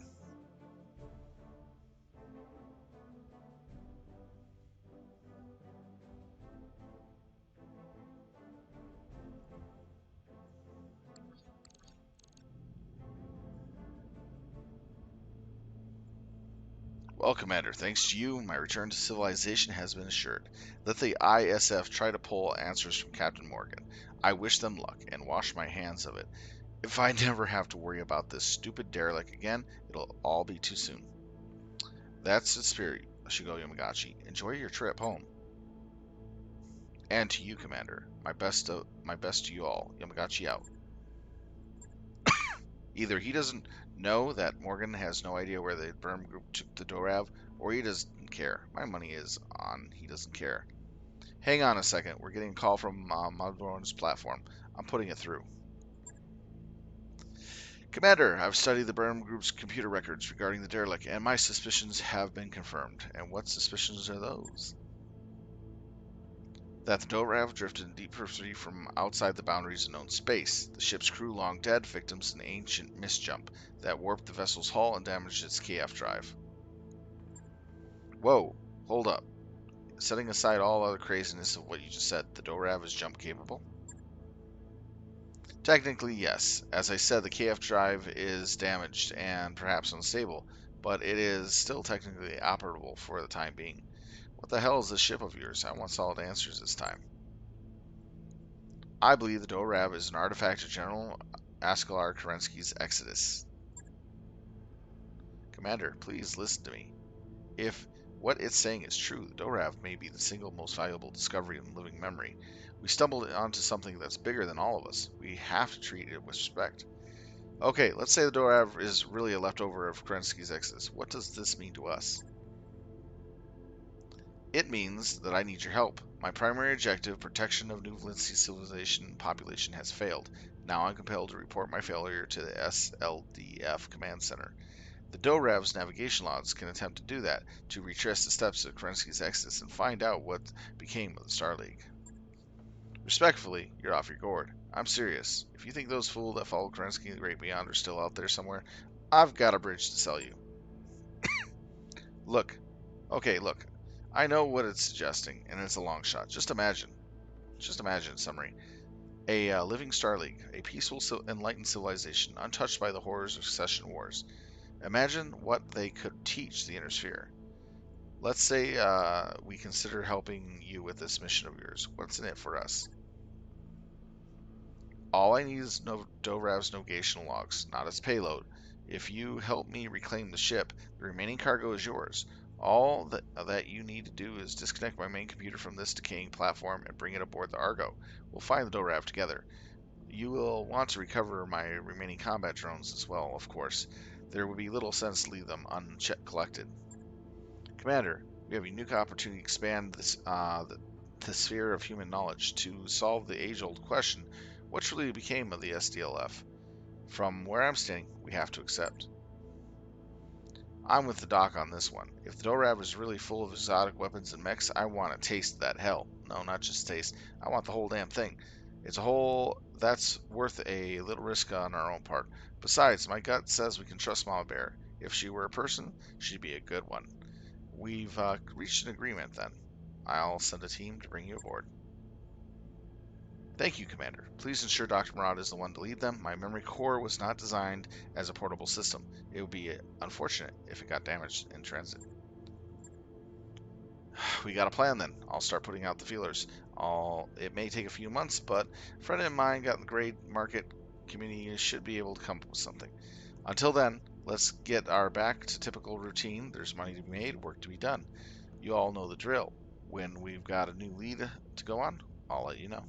[SPEAKER 1] Well, Commander, thanks to you, my return to civilization has been assured. Let the ISF try to pull answers from Captain Morgan. I wish them luck, and wash my hands of it. If I never have to worry about this stupid derelict again, it'll all be too soon. That's the spirit, Shigo Yamagachi. Enjoy your trip home. And to you, Commander. My best to you all. Yamagachi out. Either he doesn't know that Morgan has no idea where the Burm group took the Dorav, or he doesn't care. My money is on he doesn't care. Hang on a second. We're getting a call from Madron's platform. I'm putting it through. Commander, I've studied the Burm group's computer records regarding the derelict, and my suspicions have been confirmed. And what suspicions are those? That the Dorav drifted in deep perfidy from outside the boundaries of known space. The ship's crew long dead, victims an ancient misjump that warped the vessel's hull and damaged its KF drive. Whoa, Hold up. Setting aside all other craziness of what you just said, the Dorav is jump capable? Technically, yes. As I said, the KF drive is damaged and perhaps unstable, but it is still technically operable for the time being. What the hell is this ship of yours? I want solid answers this time. I believe the Dorav is an artifact of General Askalar Kerensky's Exodus. Commander, please listen to me. If what it's saying is true, the Dorav may be the single most valuable discovery in living memory. We stumbled onto something that's bigger than all of us. We have to treat it with respect. Okay, let's say the Dorav is really a leftover of Kerensky's Exodus. What does this mean to us? It means that I need your help. My primary objective, protection of New Valencia civilization population, has failed. Now I'm compelled to report my failure to the SLDF command center. The Dorav's navigation logs can attempt to do that, to retrace the steps of Kerensky's Exodus and find out what became of the Star League. Respectfully, you're off your gourd. I'm serious. If you think those fools that followed Kerensky the Great Beyond are still out there somewhere, I've got a bridge to sell you. Look. Okay, look. I know what it's suggesting, and it's a long shot. Just imagine, summary. A living Star League, a peaceful, enlightened civilization, untouched by the horrors of succession wars. Imagine what they could teach the Inner Sphere. Let's say we consider helping you with this mission of yours. What's in it for us? All I need is Dorav's navigational logs, not its payload. If you help me reclaim the ship, the remaining cargo is yours. All that you need to do is disconnect my main computer from this decaying platform and bring it aboard the Argo. We'll find the Dorav together. You will want to recover my remaining combat drones as well, of course. There would be little sense to leave them uncollected. Commander, we have a unique opportunity to expand this, the sphere of human knowledge to solve the age-old question, what truly became of the SDLF? From where I'm standing, we have to accept. I'm with the doc on this one. If the Dorav is really full of exotic weapons and mechs, I want a taste of that hell. No, not just a taste. I want the whole damn thing. It's a whole that's worth a little risk on our own part. Besides, my gut says we can trust Mama Bear. If she were a person, she'd be a good one. We've reached an agreement then. I'll send a team to bring you aboard. Thank you, Commander. Please ensure Dr. Murad is the one to lead them. My memory core was not designed as a portable system. It would be unfortunate if it got damaged in transit. We got a plan then. I'll start putting out the feelers. It may take a few months, but a friend of mine got in the grade market community should be able to come up with something. Until then, let's get our back to typical routine. There's money to be made, work to be done. You all know the drill. When we've got a new lead to go on, I'll let you know.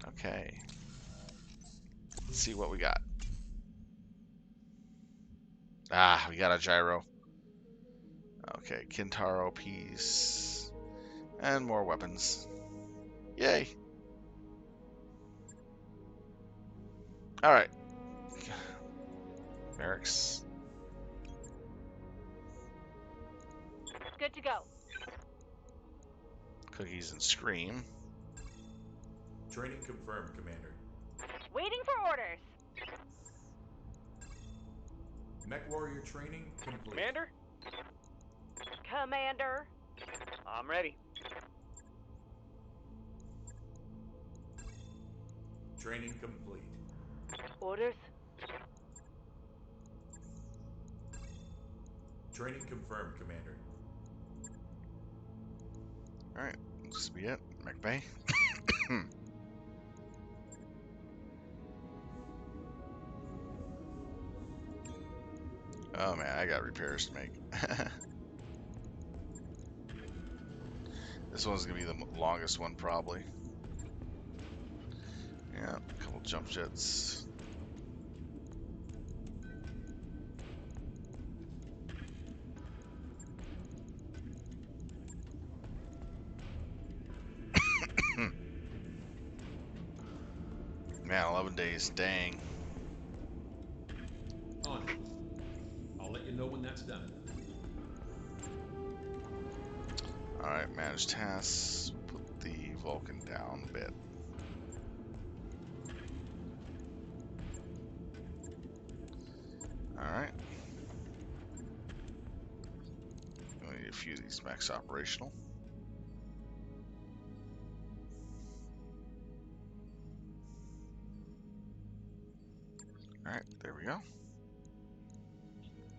[SPEAKER 1] Okay. Let's see what we got. Ah, we got a gyro. Okay, Kintaro piece. And more weapons. Yay. Alright. Barracks.
[SPEAKER 6] Good to go.
[SPEAKER 1] Cookies and Scream.
[SPEAKER 4] Training confirmed, Commander.
[SPEAKER 6] Waiting for orders.
[SPEAKER 4] Mech Warrior training complete.
[SPEAKER 7] Commander?
[SPEAKER 6] Commander.
[SPEAKER 7] I'm ready.
[SPEAKER 4] Training complete.
[SPEAKER 6] Orders.
[SPEAKER 4] Training confirmed, Commander.
[SPEAKER 1] Alright, this will be it. Mech Bay. Oh man, I got repairs to make. This one's gonna be the longest one, probably. Yeah, a couple jump jets. Man, 11 days, dang.
[SPEAKER 4] On it. I'll let you know when that's done.
[SPEAKER 1] Alright, manage tasks. Put the Vulcan down a bit. Alright. a few of these mechs operational. Alright, there we go.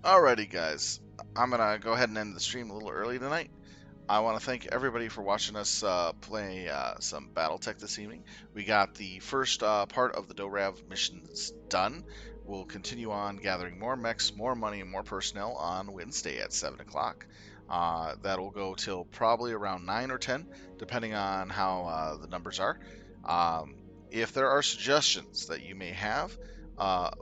[SPEAKER 1] Alrighty, guys. I'm going to go ahead and end the stream a little early tonight. I want to thank everybody for watching us play some Battletech this evening. We got the first part of the DORAV missions done. We'll continue on gathering more mechs, more money, and more personnel on Wednesday at 7 o'clock. That'll go till probably around 9 or 10, depending on how the numbers are. If there are suggestions that you may have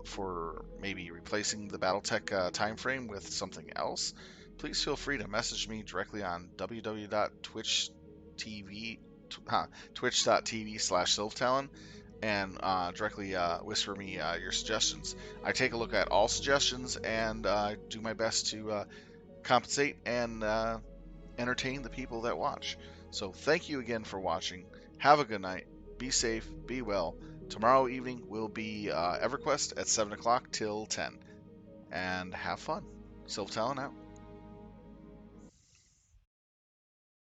[SPEAKER 1] for maybe replacing the Battletech time frame with something else, please feel free to message me directly on twitch.tv/SilvTalon and directly whisper me your suggestions. I take a look at all suggestions and do my best to compensate and entertain the people that watch. So thank you again for watching. Have a good night. Be safe. Be well. Tomorrow evening will be EverQuest at 7 o'clock till 10. And have fun. SilvTalon out.